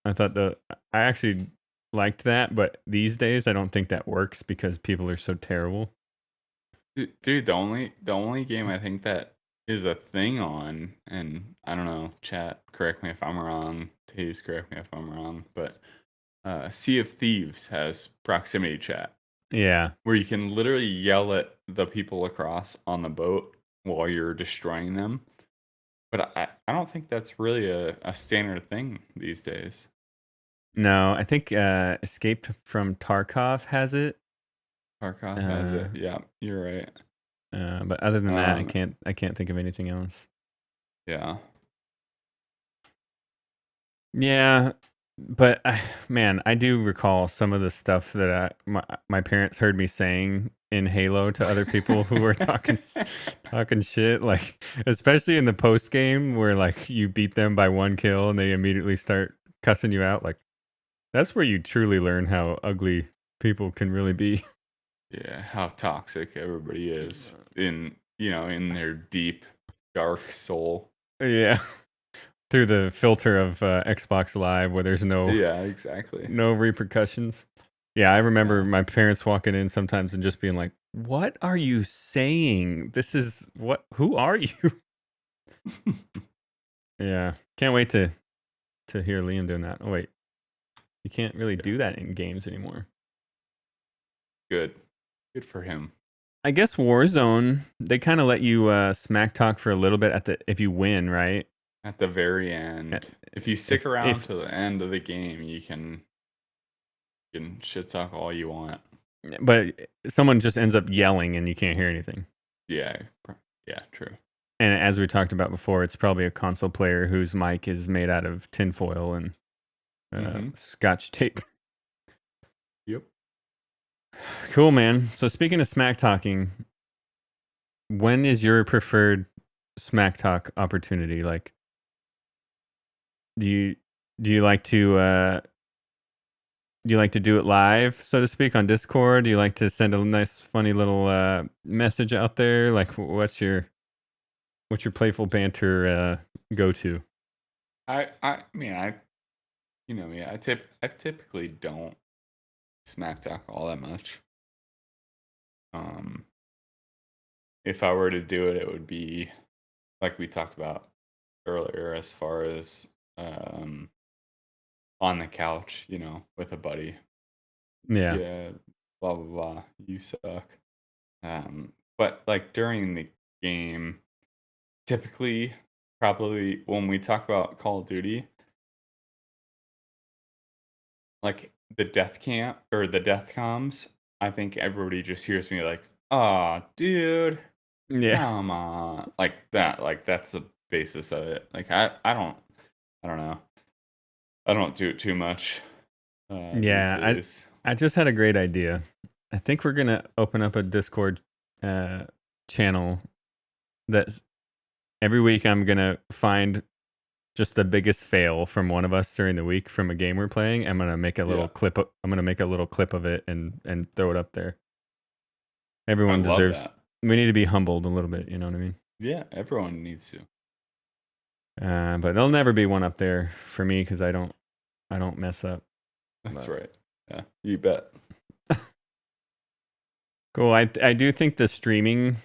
I thought I actually liked that, but these days I don't think that works because people are so terrible. Dude, the only game I think that is a thing on, and I don't know, chat, correct me if I'm wrong, Taze, correct me if I'm wrong, but Sea of Thieves has proximity chat. Yeah. Where you can literally yell at the people across on the boat while you're destroying them. But I don't think that's really a standard thing these days. No, I think Escape from Tarkov has it. Tarkov has it. Yeah, you're right. But other than that, I can't think of anything else. Yeah. Yeah, but man, I do recall some of the stuff that my parents heard me saying in Halo to other people who were talking shit, like especially in the post game where like you beat them by one kill and they immediately start cussing you out. Like that's where you truly learn how ugly people can really be. Yeah, how toxic everybody is in their deep, dark soul. Yeah. Through the filter of Xbox Live, where there's no exactly no repercussions. Yeah, I remember my parents walking in sometimes and just being like, "What are you saying? This is what? Who are you?" Yeah, can't wait to hear Liam doing that. Oh wait, you can't really do that in games anymore. Good for him. I guess Warzone, they kind of let you smack talk for a little bit if you win, right? At the very end, if you stick around if to the end of the game, you can shit talk all you want. but someone just ends up yelling and you can't hear anything. Yeah, yeah, true. And as we talked about before, it's probably a console player whose mic is made out of tinfoil and scotch tape. Yep. Cool, man. So speaking of smack talking, when is your preferred smack talk opportunity? Like, do you like to do it live, so to speak, on Discord? Do you like to send a nice, funny little message out there? Like, what's your playful banter go to? I mean, you know me, I typically don't smack talk all that much. If I were to do it, it would be like we talked about earlier, as far as on the couch, you know, with a buddy. Yeah. Yeah, blah blah blah. You suck. But like during the game, typically, probably when we talk about Call of Duty, like the death camp or the death comms, I think everybody just hears me like, "Oh, dude, Yeah. come on," like that. Like that's the basis of it. Like I don't know. I don't do it too much these Yeah. days. I just had a great idea. I think we're gonna open up a Discord channel that's every week I'm gonna find just the biggest fail from one of us during the week from a game we're playing. I'm gonna make a little Yeah, clip. I'm gonna make a little clip of it and throw it up there. I Everyone love deserves. that. We need to be humbled a little bit. You know what I mean? Yeah, everyone needs to. But there'll never be one up there for me because I don't mess up. That's But right. Yeah, you bet. cool. I do think the streaming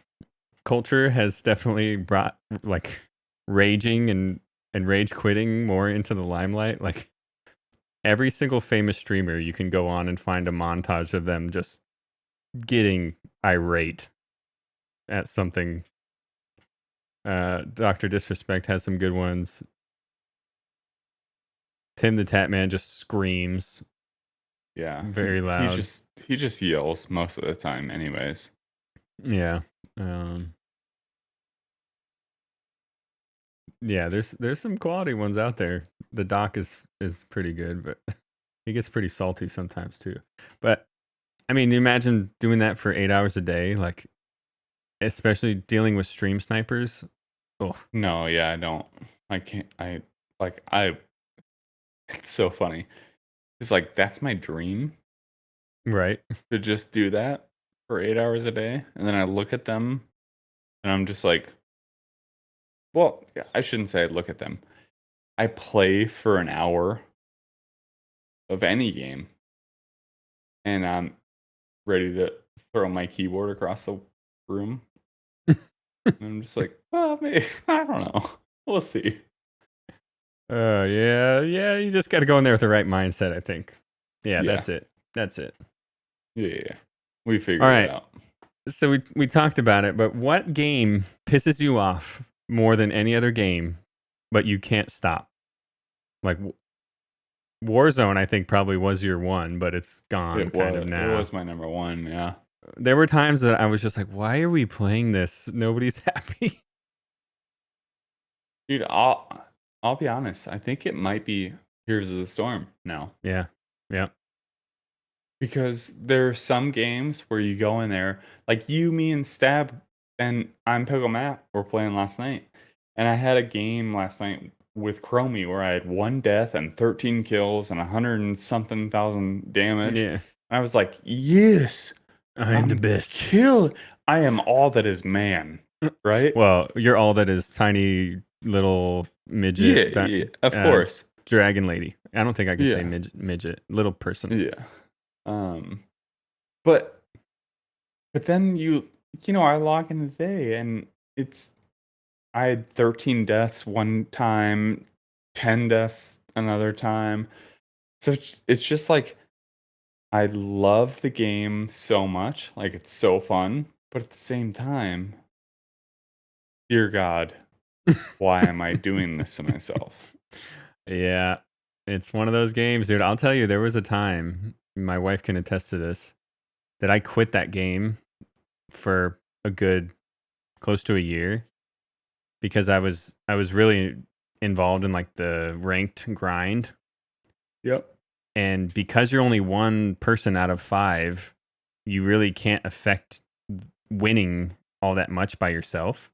culture has definitely brought like raging and rage quitting more into the limelight. Like every single famous streamer, you can go on and find a montage of them just getting irate at something. Dr. Disrespect has some good ones. Tim the Tatman just screams Yeah, very he loud. just yells most of the time, anyways. Yeah. Yeah, there's some quality ones out there. The doc is pretty good, but he gets pretty salty sometimes too. But I mean, imagine doing that for 8 hours a day, like especially dealing with stream snipers. Oh, No, yeah, I don't. I can't. I like. I. It's so funny. It's like that's my dream right. to just do that for 8 hours a day, and then I look at them, and I'm just like, well, yeah, I shouldn't say I look at them. I play for an hour of any game, and I'm ready to throw my keyboard across the room. And I'm just like, well, maybe I don't know. We'll see. Yeah. You just got to go in there with the right mindset, I think. Yeah, Yeah, that's it. That's it. yeah. We All figured it right. out. So we talked about it, but what game pisses you off more than any other game, but you can't stop? Like Warzone, I think probably was your one, but it's gone kind of It now. was my number one. Yeah. There were times that I was just like, why are we playing this? Nobody's happy. Dude, I'll be honest. I think it might be Heroes of the Storm now. Yeah. Because there are some games where you go in there, like you, me, and Stab, and I'm Pickle Matt were playing last night. And I had a game last night with Chromie where I had 1 death and 13 kills and 100 and something thousand damage. Yeah. And I was like, yes, I am the best. kill. I am all that is man, right? Well, you're all that is tiny little midget. Yeah, of course. Dragon lady. I don't think I can say Yeah. midget. Little person. Yeah. But then I log in today and I had 13 deaths one time, 10 deaths another time. So it's just like I love the game so much. Like it's so fun, but at the same time, dear God, Why am I doing this to myself? Yeah, it's one of those games, dude. I'll tell you, there was a time, my wife can attest to this, that I quit that game for a good close to a year because I was really involved in like the ranked grind, Yep. and because you're only one person out of 5, you really can't affect winning all that much by yourself.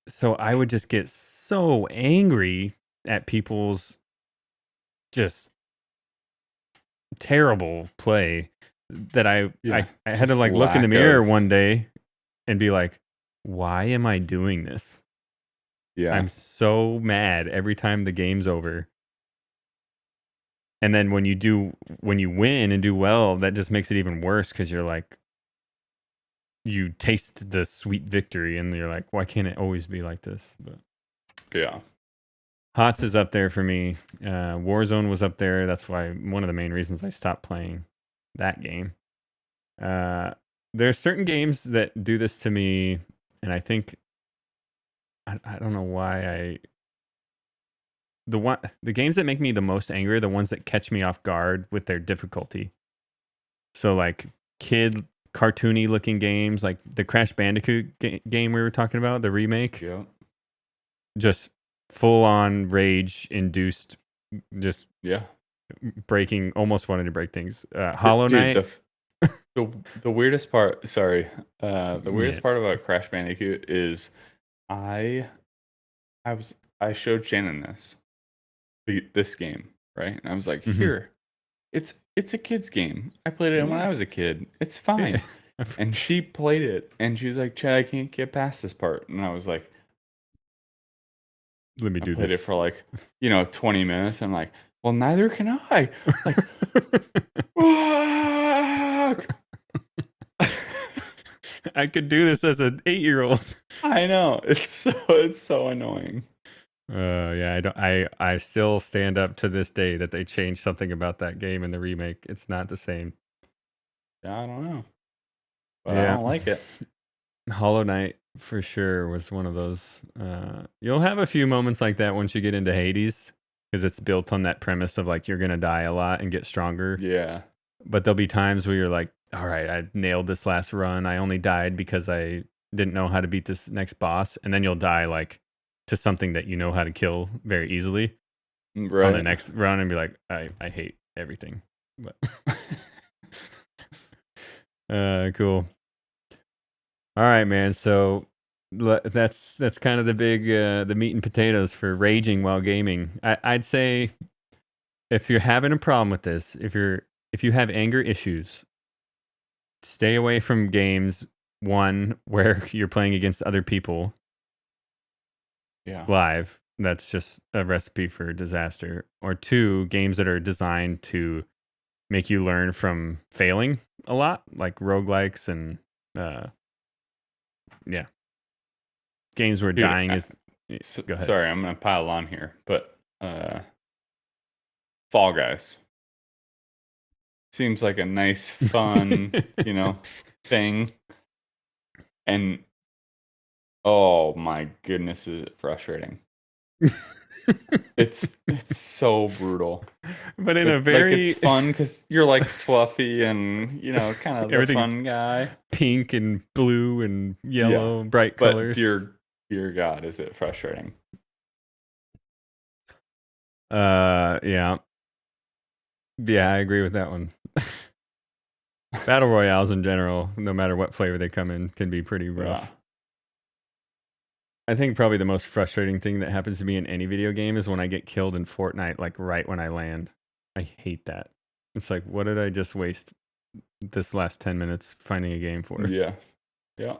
So I would just get so angry at people's just terrible play that Yeah. I had to Just like look in the lack mirror of- one day and be like, why am I doing this? Yeah. I'm so mad every time the game's over. And then when you win and do well, that just makes it even worse because you're like, you taste the sweet victory and you're like, why can't it always be like this? But Yeah. HOTS is up there for me. Warzone was up there. That's why one of the main reasons I stopped playing that game. There are certain games that do this to me, and I think I don't know why the games that make me the most angry are the ones that catch me off guard with their difficulty. So like kid cartoony looking games, like the Crash Bandicoot game we were talking about, the remake, Yeah. just full on rage induced, just Yeah. breaking, almost wanted to break things. Hollow Dude, Knight. the weirdest part, sorry, the weirdest Yeah. part about Crash Bandicoot is I I showed Shannon this game, right? And I was like, Mhm. here, it's a kid's game. I played it when Yeah. I was a kid. It's fine. Yeah. And she played it and she was like, Chad, I can't get past this part. And I was like, Let me I do played it this. for like, 20 minutes. I'm like, well, neither can I. Like, fuck! I could do this as an 8-year-old. I know. It's so annoying. Yeah, I still stand up to this day that they changed something about that game in the remake. It's not the same. Yeah, I don't know. But I Yeah. don't like it. Hollow Knight for sure was one of those. You'll have a few moments like that once you get into Hades, because it's built on that premise of like you're gonna die a lot and get stronger. Yeah. But there'll be times where you're like, all right, I nailed this last run. I only died because I didn't know how to beat this next boss. And then you'll die like to something that you know how to kill very easily on the Right. next run and be like, I hate everything. But cool. All right, man. So that's kind of the big the meat and potatoes for raging while gaming. I'd say if you're having a problem with this, if you have anger issues, stay away from games one where you're playing against other people Yeah. live. That's just a recipe for disaster. Or two, games that are designed to make you learn from failing a lot, like roguelikes and yeah, games where Dude, dying is. Go ahead. sorry, I'm gonna pile on here, but Fall Guys seems like a nice, fun, thing. And oh my goodness, is it frustrating? It's so brutal. But in a very it's fun because you're like fluffy and kind of the Everything's fun guy. pink and blue and yellow, bright But colors. dear God, is it frustrating? Yeah, I agree with that one. Battle royales in general, no matter what flavor they come in, can be pretty rough. Yeah. I think probably the most frustrating thing that happens to me in any video game is when I get killed in Fortnite, like right when I land. I hate that. It's like, what did I just waste this last 10 minutes finding a game for? Yeah. All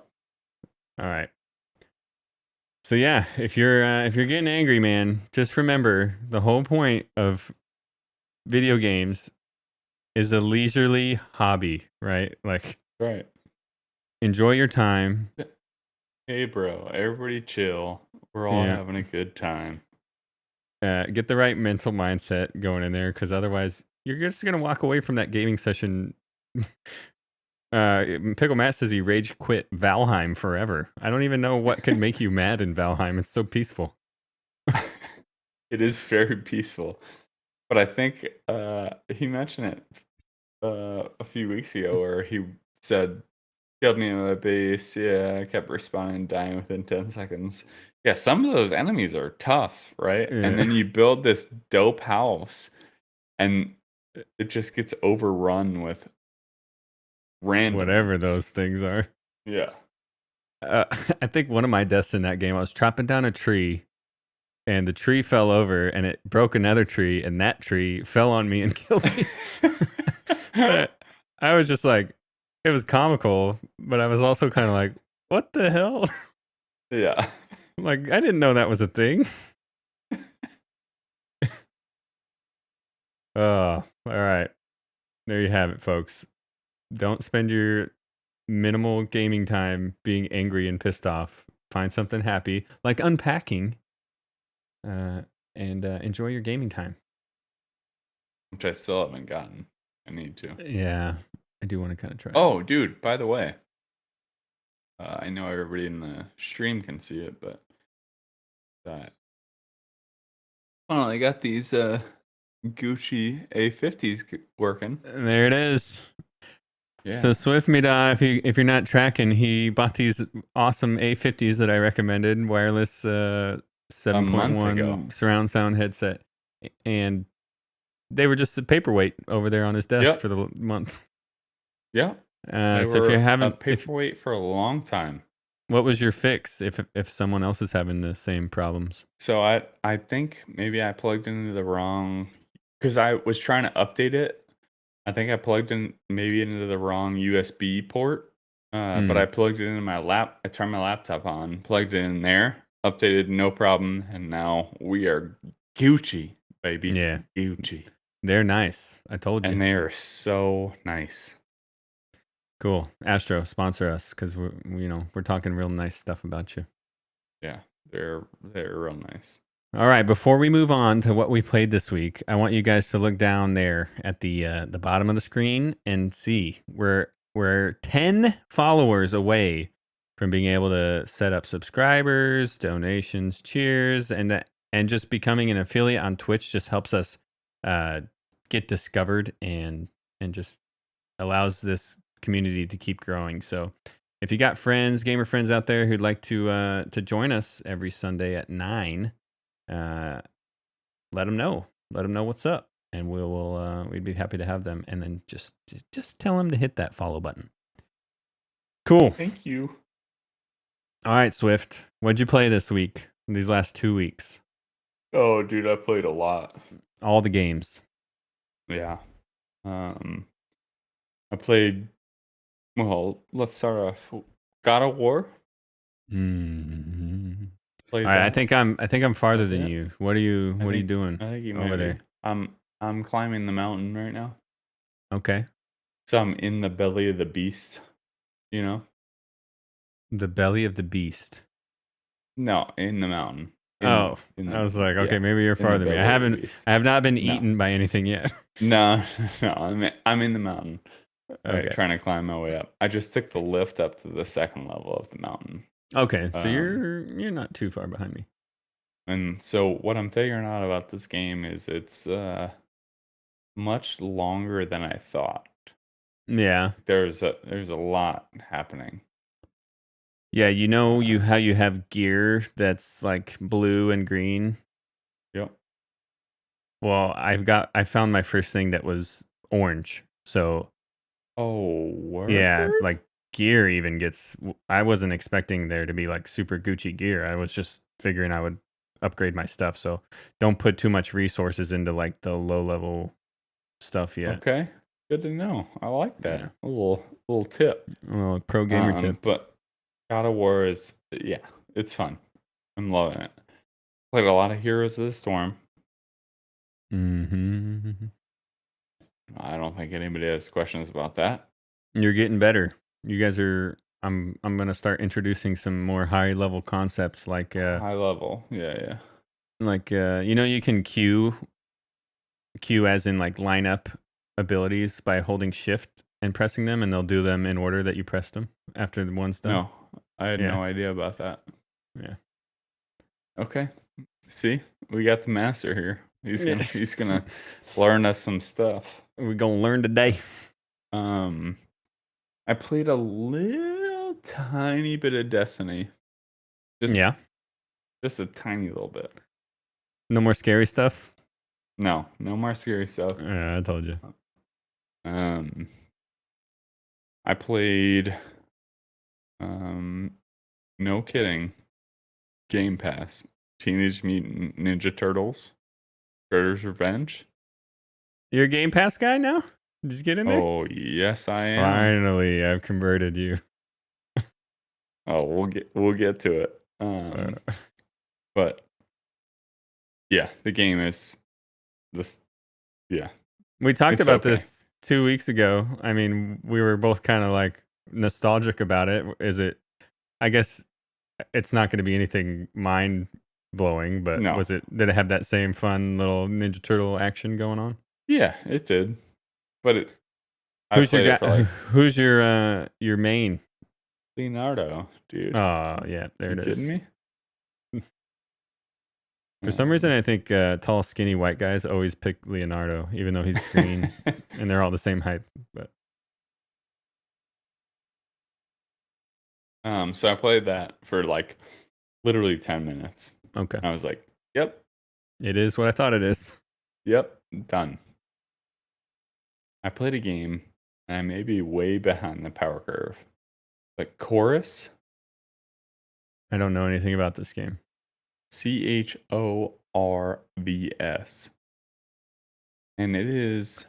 right. So yeah, if you're getting angry, man, just remember the whole point of video games is a leisurely hobby, right? Like, Right. enjoy your time. Hey, bro, everybody chill. We're all Yeah. having a good time. Get the right mental mindset going in there, because otherwise you're just gonna walk away from that gaming session Pickle Matt says he rage quit Valheim forever. I don't even know what could make you mad in Valheim. It's so peaceful. It is very peaceful. But I think he mentioned it a few weeks ago where he said, killed me in my base. Yeah, I kept respawning, dying within 10 seconds. Yeah, some of those enemies are tough, right? Yeah. And then you build this dope house, and it just gets overrun with random. Whatever those things are. Yeah. I think one of my deaths in that game, I was chopping down a tree, and the tree fell over, and it broke another tree, and that tree fell on me and killed me. I was just like, it was comical, but I was also kind of like, what the hell? Yeah. Like, I didn't know that was a thing. Oh, all right. There you have it, folks. Don't spend your minimal gaming time being angry and pissed off. Find something happy, like unpacking, and enjoy your gaming time. Which I still haven't gotten. I need to. Yeah, I do want to kind of try. Oh, dude, by the way, I know everybody in the stream can see it, but that. Oh, I got these Gucci A50s working. There it is. Yeah. So Swiftmida, if you're not tracking, he bought these awesome A50s that I recommended, wireless 7.1 surround sound headset, and they were just a paperweight over there on his desk for the month. Yeah. So if you haven't, a paperweight for a long time. What was your fix if someone else is having the same problems? So I think maybe I plugged into the wrong, because I was trying to update it. I think I plugged in maybe into the wrong USB port, but I plugged it into my I turned my laptop on, plugged it in there, updated, no problem, and now we are Gucci, baby. Yeah, Gucci. They're nice. I told you. And they are so nice. Cool. Astro, sponsor us, because we're talking real nice stuff about you. Yeah, they're real nice. All right, before we move on to what we played this week, I want you guys to look down there at the bottom of the screen and see we're 10 followers away from being able to set up subscribers, donations, cheers, and just becoming an affiliate on Twitch just helps us get discovered and just allows this community to keep growing. So if you got friends, gamer friends out there who'd like to join us every Sunday at 9, let them know. Let them know what's up, and we'd be happy to have them. And then just tell them to hit that follow button. Cool. Thank you. All right, Swift. What'd you play this week? These last 2 weeks? Oh, dude, I played a lot. All the games. Yeah. I played. Well, let's start off. God of War. Mm-hmm. All right, I think I'm farther than you. What are you doing I think you over there? I'm climbing the mountain right now. Okay. So I'm in the belly of the beast. You know. The belly of the beast. No, in the mountain. I was like, okay, maybe you're farther than me. I have not been eaten by anything yet. No, I'm in the mountain. Okay. Trying to climb my way up. I just took the lift up to the second level of the mountain. Okay, so you're not too far behind me. And so what I'm figuring out about this game is it's much longer than I thought. Yeah. There's a lot happening. Yeah, how you have gear that's like blue and green. Yep. Well, I found my first thing that was orange. So word? Yeah, like gear even gets. I wasn't expecting there to be like super Gucci gear. I was just figuring I would upgrade my stuff. So don't put too much resources into like the low level stuff yet. Okay, good to know. I like that. Yeah. A little tip. A little pro gamer tip. But God of War is it's fun. I'm loving it. Played a lot of Heroes of the Storm. Mm-hmm. I don't think anybody has questions about that. You're getting better. You guys are. I'm gonna start introducing some more high level concepts like high level. Yeah. Like you can queue as in like line up abilities by holding shift and pressing them, and they'll do them in order that you pressed them after the one's done? No, I had Yeah. no idea about that. Yeah. Okay. See, we got the master here. He's Yeah. gonna learn us some stuff. We're gonna learn today. I played a little tiny bit of Destiny. Just a tiny little bit. No more scary stuff. No more scary stuff. I told you. I played, no kidding, Game Pass, Teenage Mutant Ninja Turtles, Shredder's Revenge. You're a Game Pass guy now? Did you get in there? Oh yes, I am. Finally, I've converted you. Oh, we'll get to it. But yeah, the game is this. Yeah, We talked It's about okay. this 2 weeks ago. I mean, we were both kind of like nostalgic about it. Is it? I guess it's not going to be anything mind blowing, but No. Did it have that same fun little Ninja Turtle action going on? yeah, it did. But I Who's your played it for guy? like Who's your main? Leonardo, dude. Oh yeah, there you it is. kidding me? For some reason, I think tall, skinny white guys always pick Leonardo, even though he's green and they're all the same height. But So I played that for like literally 10 minutes. okay, I was like, yep, it is what I thought it is. done. I played a game and I may be way behind the power curve. Like Chorus, I don't know anything about this game. CHORVS. And it is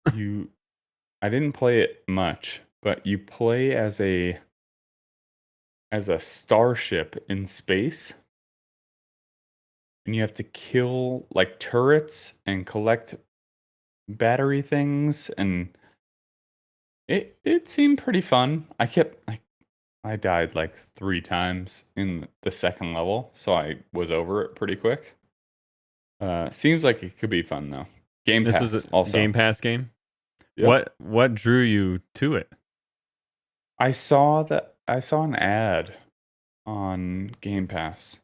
I didn't play it much, but you play as a starship in space. And you have to kill like turrets and collect battery things, and it seemed pretty fun. I died like 3 times in the second level, so I was over it pretty quick. Seems like it could be fun though. Game This Pass was a also. Game Pass game. Yep. What drew you to it? I saw an ad on Game Pass,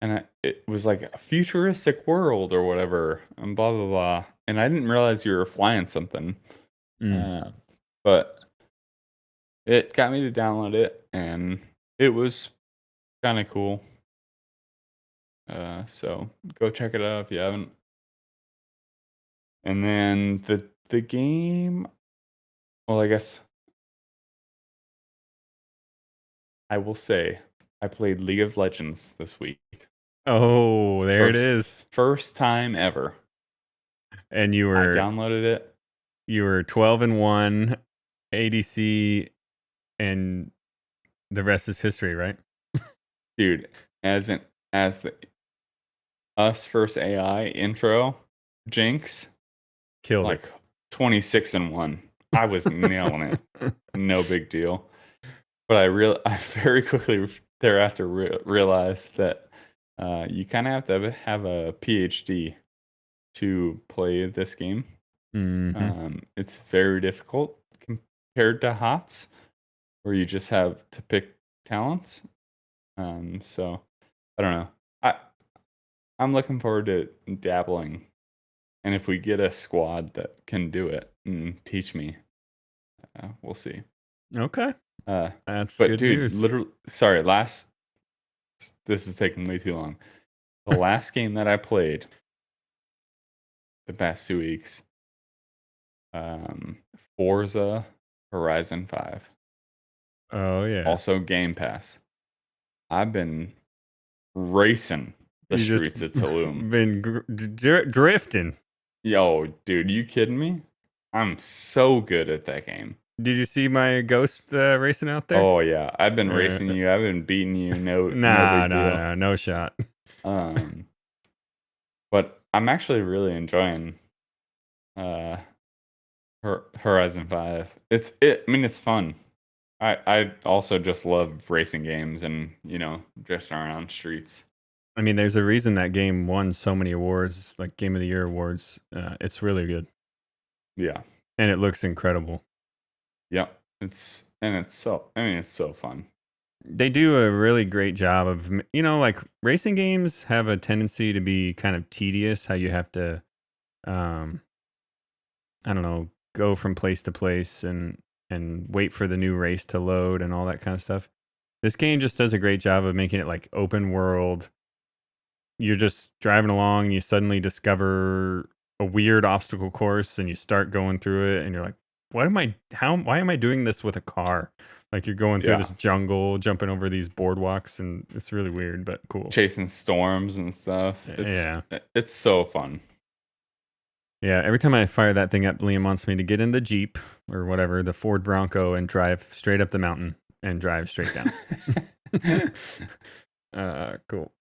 and it was like a futuristic world or whatever, and blah blah blah. And I didn't realize you were flying something, but it got me to download it, and it was kind of cool. So go check it out if you haven't. And then the game, well, I guess I will say I played League of Legends this week. Oh, there it is. First time ever. And I downloaded it. You were 12-1 ADC, and the rest is history, right? Dude, as the Us versus AI intro, Jinx, Killed like 26-1. I was nailing it. No big deal. But I very quickly thereafter realized that you kind of have to have a PhD to play this game. Mm-hmm. It's very difficult compared to HOTS, where you just have to pick talents. So I don't know. I'm looking forward to dabbling, and if we get a squad that can do it and teach me, we'll see. Okay. That's good dude, news. literally, sorry, this is taking way too long. The last game that I played the past 2 weeks, Forza Horizon 5. Oh yeah. Also Game Pass. I've been racing the streets of Tulum. Been drifting. Yo, dude, you kidding me? I'm so good at that game. Did you see my ghost racing out there? Oh yeah, I've been racing you. I've been beating you. No big deal. No shot. But I'm actually really enjoying Horizon 5. I mean, it's fun. I also just love racing games and, drifting around streets. I mean, there's a reason that game won so many awards, like Game of the Year awards. It's really good. Yeah. and it looks incredible. Yep. It's so fun. They do a really great job of, like racing games have a tendency to be kind of tedious, how you have to, um, I don't know, go from place to place and wait for the new race to load and all that kind of stuff. This game just does a great job of making it like open world. You're just driving along and you suddenly discover a weird obstacle course and you start going through it and you're like, why am I doing this with a car? Like you're going through Yeah. this jungle, jumping over these boardwalks, and it's really weird, but cool. Chasing storms and stuff. It's so fun. Yeah, every time I fire that thing up, Liam wants me to get in the Jeep or whatever, the Ford Bronco, and drive straight up the mountain and drive straight down. Cool.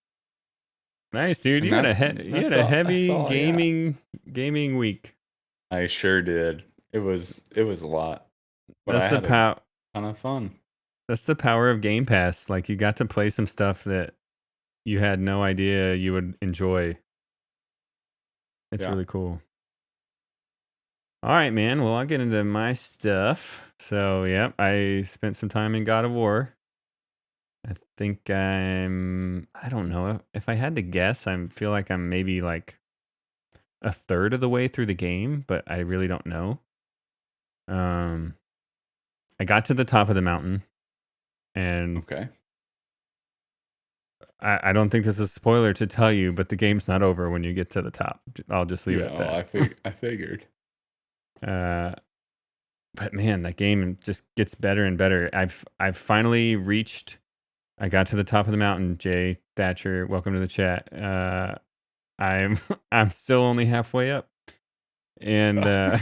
Nice, dude. You had a heavy all gaming week. I sure did. It was a lot. But That's the power. Ton of fun. That's the power of Game Pass. Like you got to play some stuff that you had no idea you would enjoy. It's really cool. All right, man. Well, I'll get into my stuff. So, yep, I spent some time in God of War. I think I don't know. If I had to guess, I feel like I'm maybe like a third of the way through the game, but I really don't know. I got to the top of the mountain, and Okay. I don't think this is a spoiler to tell you, but the game's not over when you get to the top. I'll just leave it at that. I figured. But man, that game just gets better and better. I've finally reached. I got to the top of the mountain. Jay Thatcher, welcome to the chat. I'm still only halfway up, and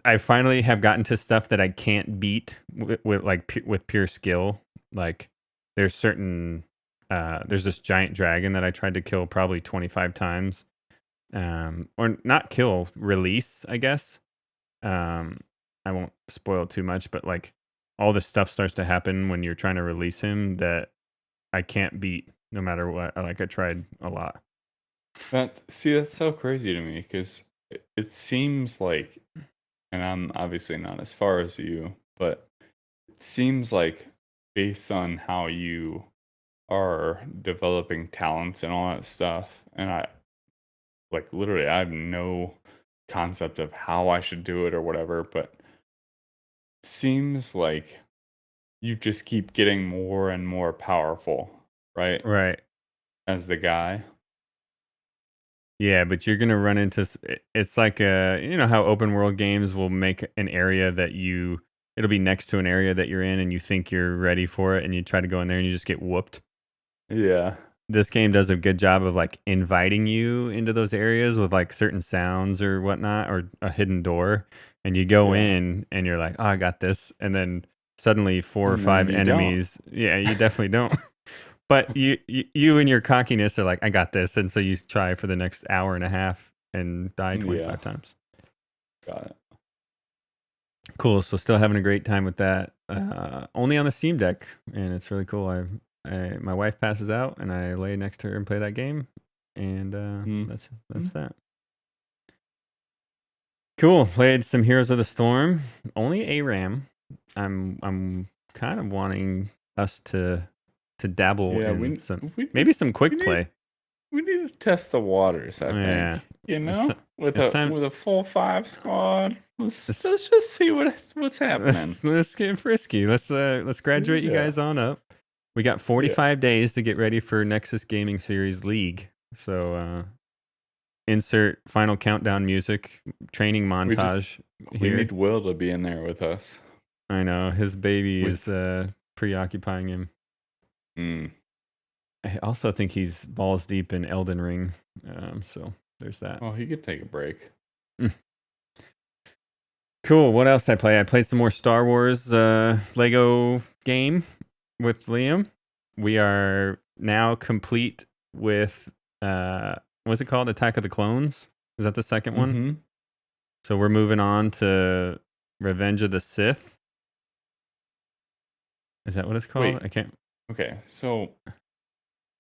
I finally have gotten to stuff that I can't beat with pure skill. Like there's this giant dragon that I tried to kill probably 25 times. Or not kill, release, I guess. I won't spoil too much, but like all this stuff starts to happen when you're trying to release him that I can't beat no matter what. Like I tried a lot. That's so crazy to me because it seems like, and I'm obviously not as far as you, but it seems like based on how you are developing talents and all that stuff, and I like literally I have no concept of how I should do it or whatever, but it seems like you just keep getting more and more powerful, right? Right. As the guy. Yeah, but you're gonna run into. It's like how open world games will make an area that it'll be next to an area that you're in, and you think you're ready for it, and you try to go in there, and you just get whooped. Yeah. This game does a good job of like inviting you into those areas with like certain sounds or whatnot, or a hidden door, and you go in, and you're like, "Oh, I got this," and then suddenly 4 or 5 enemies. Yeah, you definitely don't. But you and your cockiness are like, I got this, and so you try for the next hour and a half and die 25 times. Got it. Cool. So still having a great time with that. Only on the Steam Deck, and it's really cool. My wife passes out, and I lay next to her and play that game, and that's that. Cool. Played some Heroes of the Storm. Only ARAM. I'm kind of wanting us to dabble in some quick play. We need to test the waters, I think. With a full 5 squad. Let's just see what's happening. Let's get frisky. Let's graduate you guys on up. We got 45 days to get ready for Nexus Gaming Series League. So insert final countdown music, training montage. We need Will to be in there with us. I know his baby is preoccupying him. I also think he's balls deep in Elden Ring. So there's that. Oh, he could take a break. Cool. What else did I play? I played some more Star Wars Lego game with Liam. We are now complete with what's it called? Attack of the Clones. Is that the second one? Mm-hmm. So we're moving on to Revenge of the Sith. Is that what it's called? Wait. I can't. Okay, so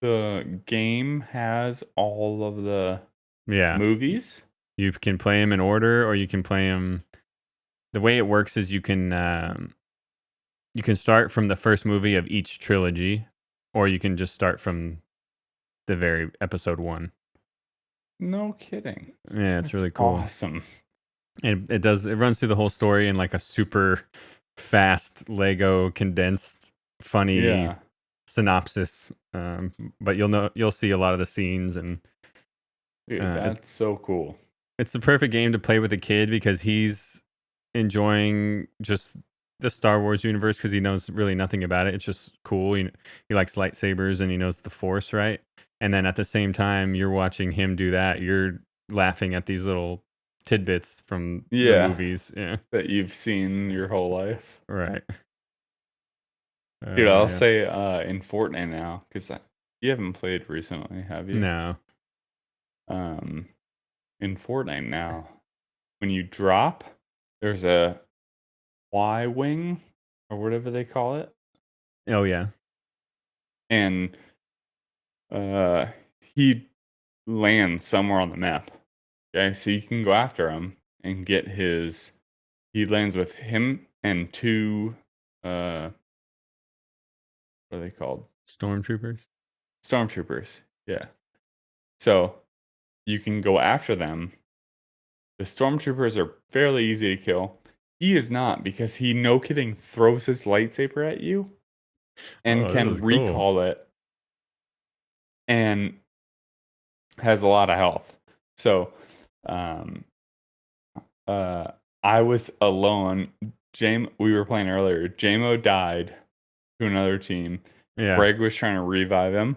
the game has all of the movies? You can play them in order, or you can play them. The way it works is you can start from the first movie of each trilogy, or you can just start from the very episode 1. No kidding. Yeah, it's That's really cool. awesome. And it runs through the whole story in like a super fast Lego condensed funny synopsis. But you'll see a lot of the scenes, and Dude, that's so cool. it's the perfect game to play with a kid because he's enjoying just the Star Wars universe because he knows really nothing about it. It's just cool. He likes lightsabers and he knows the Force, right? And then at the same time, you're watching him do that. You're laughing at these little tidbits from the movies. Yeah. That you've seen your whole life. Right. Dude, I'll say in Fortnite now, because you haven't played recently, have you? No. In Fortnite now, when you drop, there's a Y-wing, or whatever they call it. Oh, yeah. And he lands somewhere on the map. Okay, so you can go after him and get his... He lands with him and 2... what are they called? Stormtroopers? Stormtroopers, yeah. So you can go after them. The Stormtroopers are fairly easy to kill. He is not, because he, no kidding, throws his lightsaber at you and can recall it and has a lot of health. So I was alone. We were playing earlier. JMO died to another team. Yeah. Greg was trying to revive him.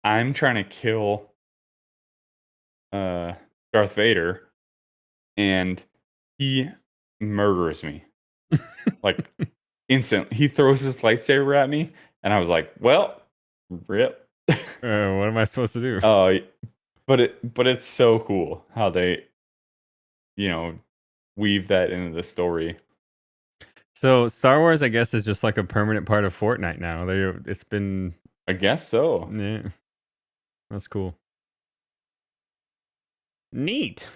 I'm trying to kill Darth Vader, and he murders me. Like, instant. He throws his lightsaber at me, and I was like, well, rip. What am I supposed to do? But it's so cool how they, weave that into the story. So Star Wars, I guess, is just like a permanent part of Fortnite now. It's been... I guess so. Yeah. That's cool. Neat.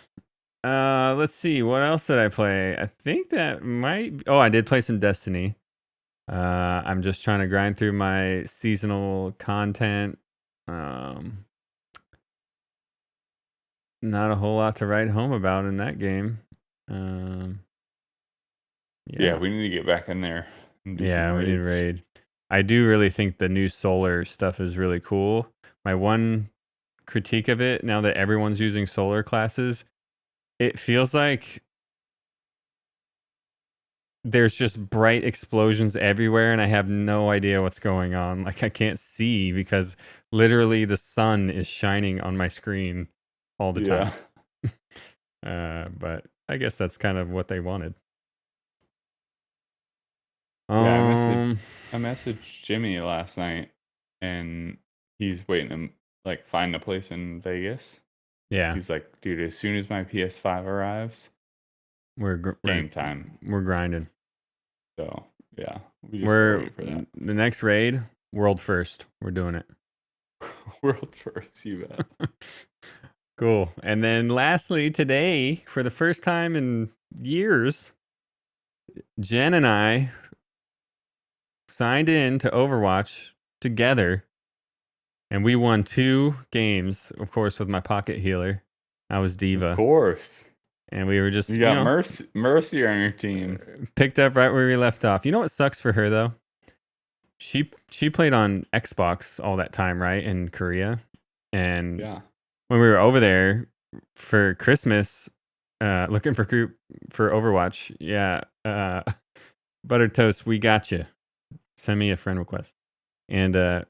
Let's see. What else did I play? I think that might... Oh, I did play some Destiny. I'm just trying to grind through my seasonal content. Not a whole lot to write home about in that game. Yeah, we need to get back in there and do some we need raids. raid. I do really think the new solar stuff is really cool. My one critique of it, now that everyone's using solar classes, it feels like there's just bright explosions everywhere and I have no idea what's going on. Like, I can't see because literally the sun is shining on my screen all the time. But I guess that's kind of what they wanted. I messaged Jimmy last night, and he's waiting to find a place in Vegas. Yeah. He's like, dude, as soon as my PS5 arrives, game time. We're grinding. So yeah, we just wait for that. The next raid, world first. We're doing it. World first, you bet. Cool. And then lastly, today, for the first time in years, Jen and I signed in to Overwatch together, and we won 2 games, of course, with my pocket healer. I was Diva. Of course. And we were just... You got Mercy on your team. Picked up right where we left off. You know what sucks for her, though? She played on Xbox all that time, right, in Korea? And when we were over there for Christmas, looking for group for Overwatch, Butter Toast, we got you. Send me a friend request. And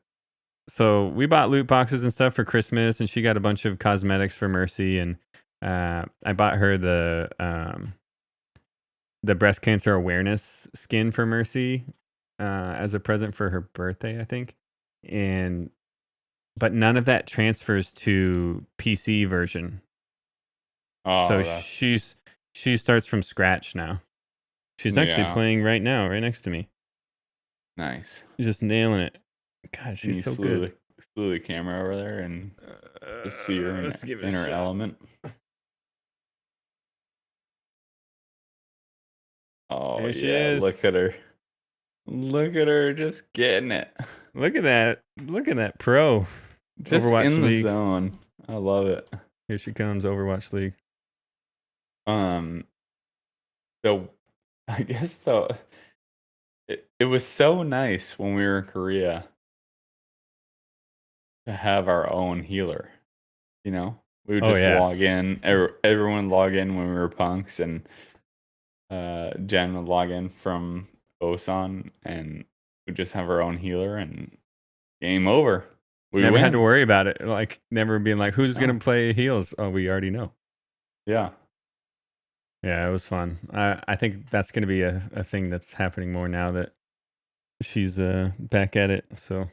so we bought loot boxes and stuff for Christmas, and she got a bunch of cosmetics for Mercy, and I bought her the breast cancer awareness skin for Mercy as a present for her birthday, I think. But none of that transfers to PC version. So she starts from scratch now. She's actually playing right now, right next to me. Nice. She's just nailing it. God, she's so good. Slew the camera over there and just see her in her element. Oh There she yeah, is. look at her. Look at her just getting it. Look at that. Look at that pro. Just Overwatch in the League. zone. I love it. Here she comes, Overwatch League. The I guess though it was so nice when we were in Korea to have our own healer. You know? We would Oh, just yeah. log in. Everyone would log in when we were punks, and Jen would log in from Osan, and we'd just have our own healer, and game over. We Never win. had to worry about it. Like, never being like, who's No. going to play heals? Oh, we already know. Yeah. Yeah, it was fun. I think that's going to be a thing that's happening more now that she's back at it. So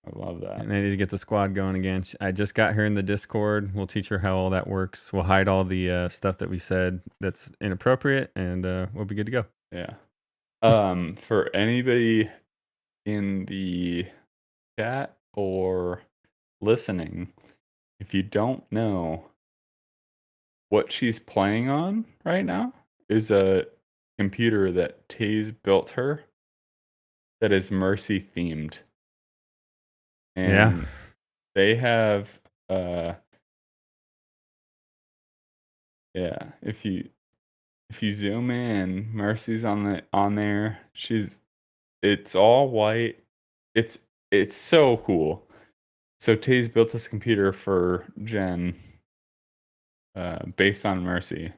I love that. and I need to get the squad going again. I just got her in the Discord. We'll teach her how all that works. We'll hide all the stuff that we said that's inappropriate, and we'll be good to go. Yeah. For anybody in the chat or listening, if you don't know, what she's playing on right now is a computer that Taze built her that is Mercy themed. And they have yeah, if you zoom in, Mercy's on there. It's all white. It's so cool. So Taze built this computer for Jen based on Mercy.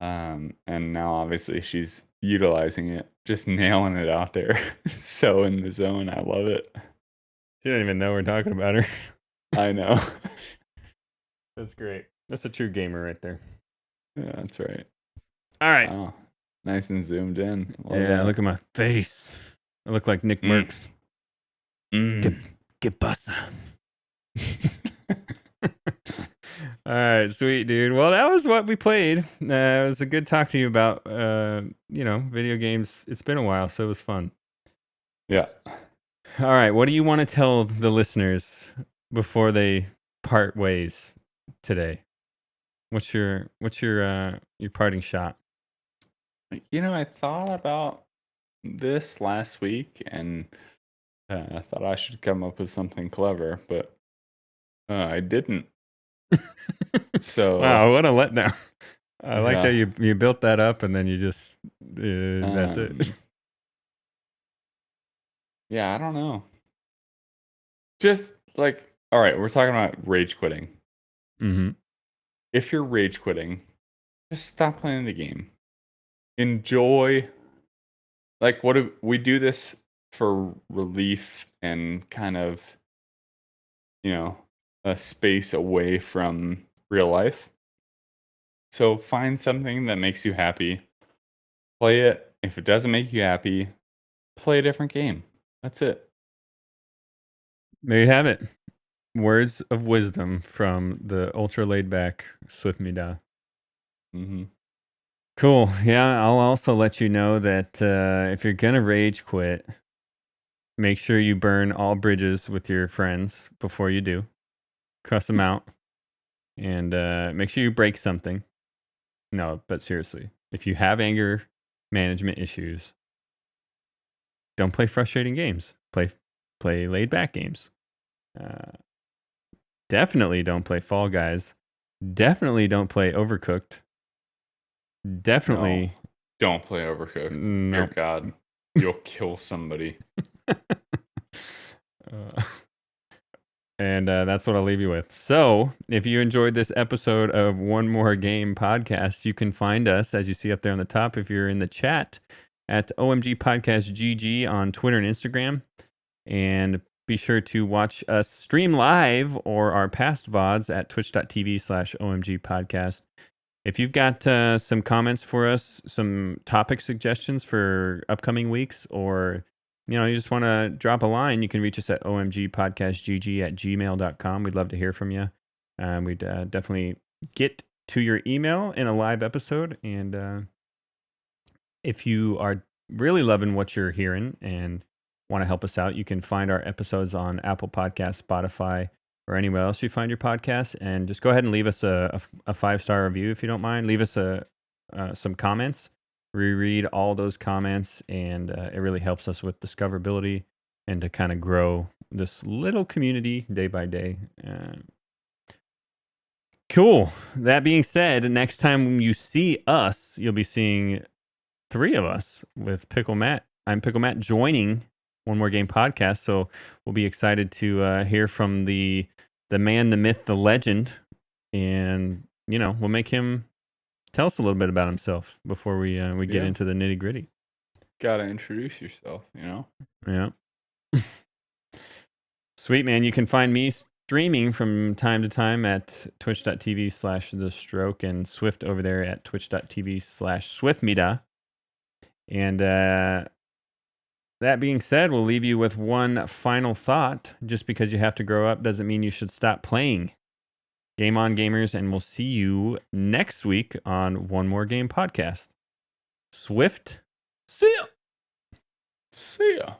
And now obviously she's utilizing it, just nailing it out there. So in the zone. I love it. She didn't even know we're talking about her. I know. That's great. That's a true gamer right there. Yeah, that's right. All right. Wow. Nice and zoomed in. Love Yeah, that. look at my face. I look like Nick Merckx. Get bussa. All right, sweet dude. Well, that was what we played. It was a good talk to you about, video games. It's been a while, so it was fun. Yeah. All right, what do you want to tell the listeners before they part ways today? What's your parting shot? I thought about this last week, and I thought I should come up with something clever, but I didn't. So Wow, what a letdown. I like that Yeah. you built that up and then you just that's it. Yeah, I don't know. Just like, all right, we're talking about rage quitting. Mm-hmm. If you're rage quitting, just stop playing the game. Enjoy. Like, we do this for relief and kind of, a space away from real life. So find something that makes you happy. Play it. If it doesn't make you happy, play a different game. That's it. There you have it. Words of wisdom from the ultra laid back Swiftmida. Mm-hmm. Cool. Yeah, I'll also let you know that if you're gonna rage quit, make sure you burn all bridges with your friends before you do. Cross them out, and make sure you break something. No, but seriously, if you have anger management issues, don't play frustrating games. Play laid back games. Definitely don't play Fall Guys. Definitely don't play Overcooked. Definitely Don't play Overcooked. No. Dear God, you'll kill somebody. And that's what I'll leave you with. So, if you enjoyed this episode of One More Game podcast, you can find us, as you see up there on the top, if you're in the chat, at OMGpodcastGG on Twitter and Instagram. And be sure to watch us stream live or our past VODs at twitch.tv/OMGpodcast. If you've got some comments for us, some topic suggestions for upcoming weeks, or you just want to drop a line, you can reach us at omgpodcastgg@gmail.com. We'd love to hear from you. We'd definitely get to your email in a live episode. And if you are really loving what you're hearing and want to help us out, you can find our episodes on Apple Podcasts, Spotify, or anywhere else you find your podcast. And just go ahead and leave us a 5-star review if you don't mind. Leave us some comments. reread all those comments, and it really helps us with discoverability and to kind of grow this little community day by day. Cool. That being said, next time you see us, you'll be seeing 3 of us with Pickle Matt. I'm Pickle Matt joining One More Game podcast, so we'll be excited to hear from the man, the myth, the legend, and we'll make him tell us a little bit about himself before we get into the nitty gritty. Gotta introduce yourself, Yeah. Sweet, man. You can find me streaming from time to time at twitch.tv/theStroke and Swift over there at twitch.tv/Swiftmida. And that being said, we'll leave you with one final thought. Just because you have to grow up doesn't mean you should stop playing. Game on, gamers, and we'll see you next week on One More Game podcast. Swift, see ya! See ya!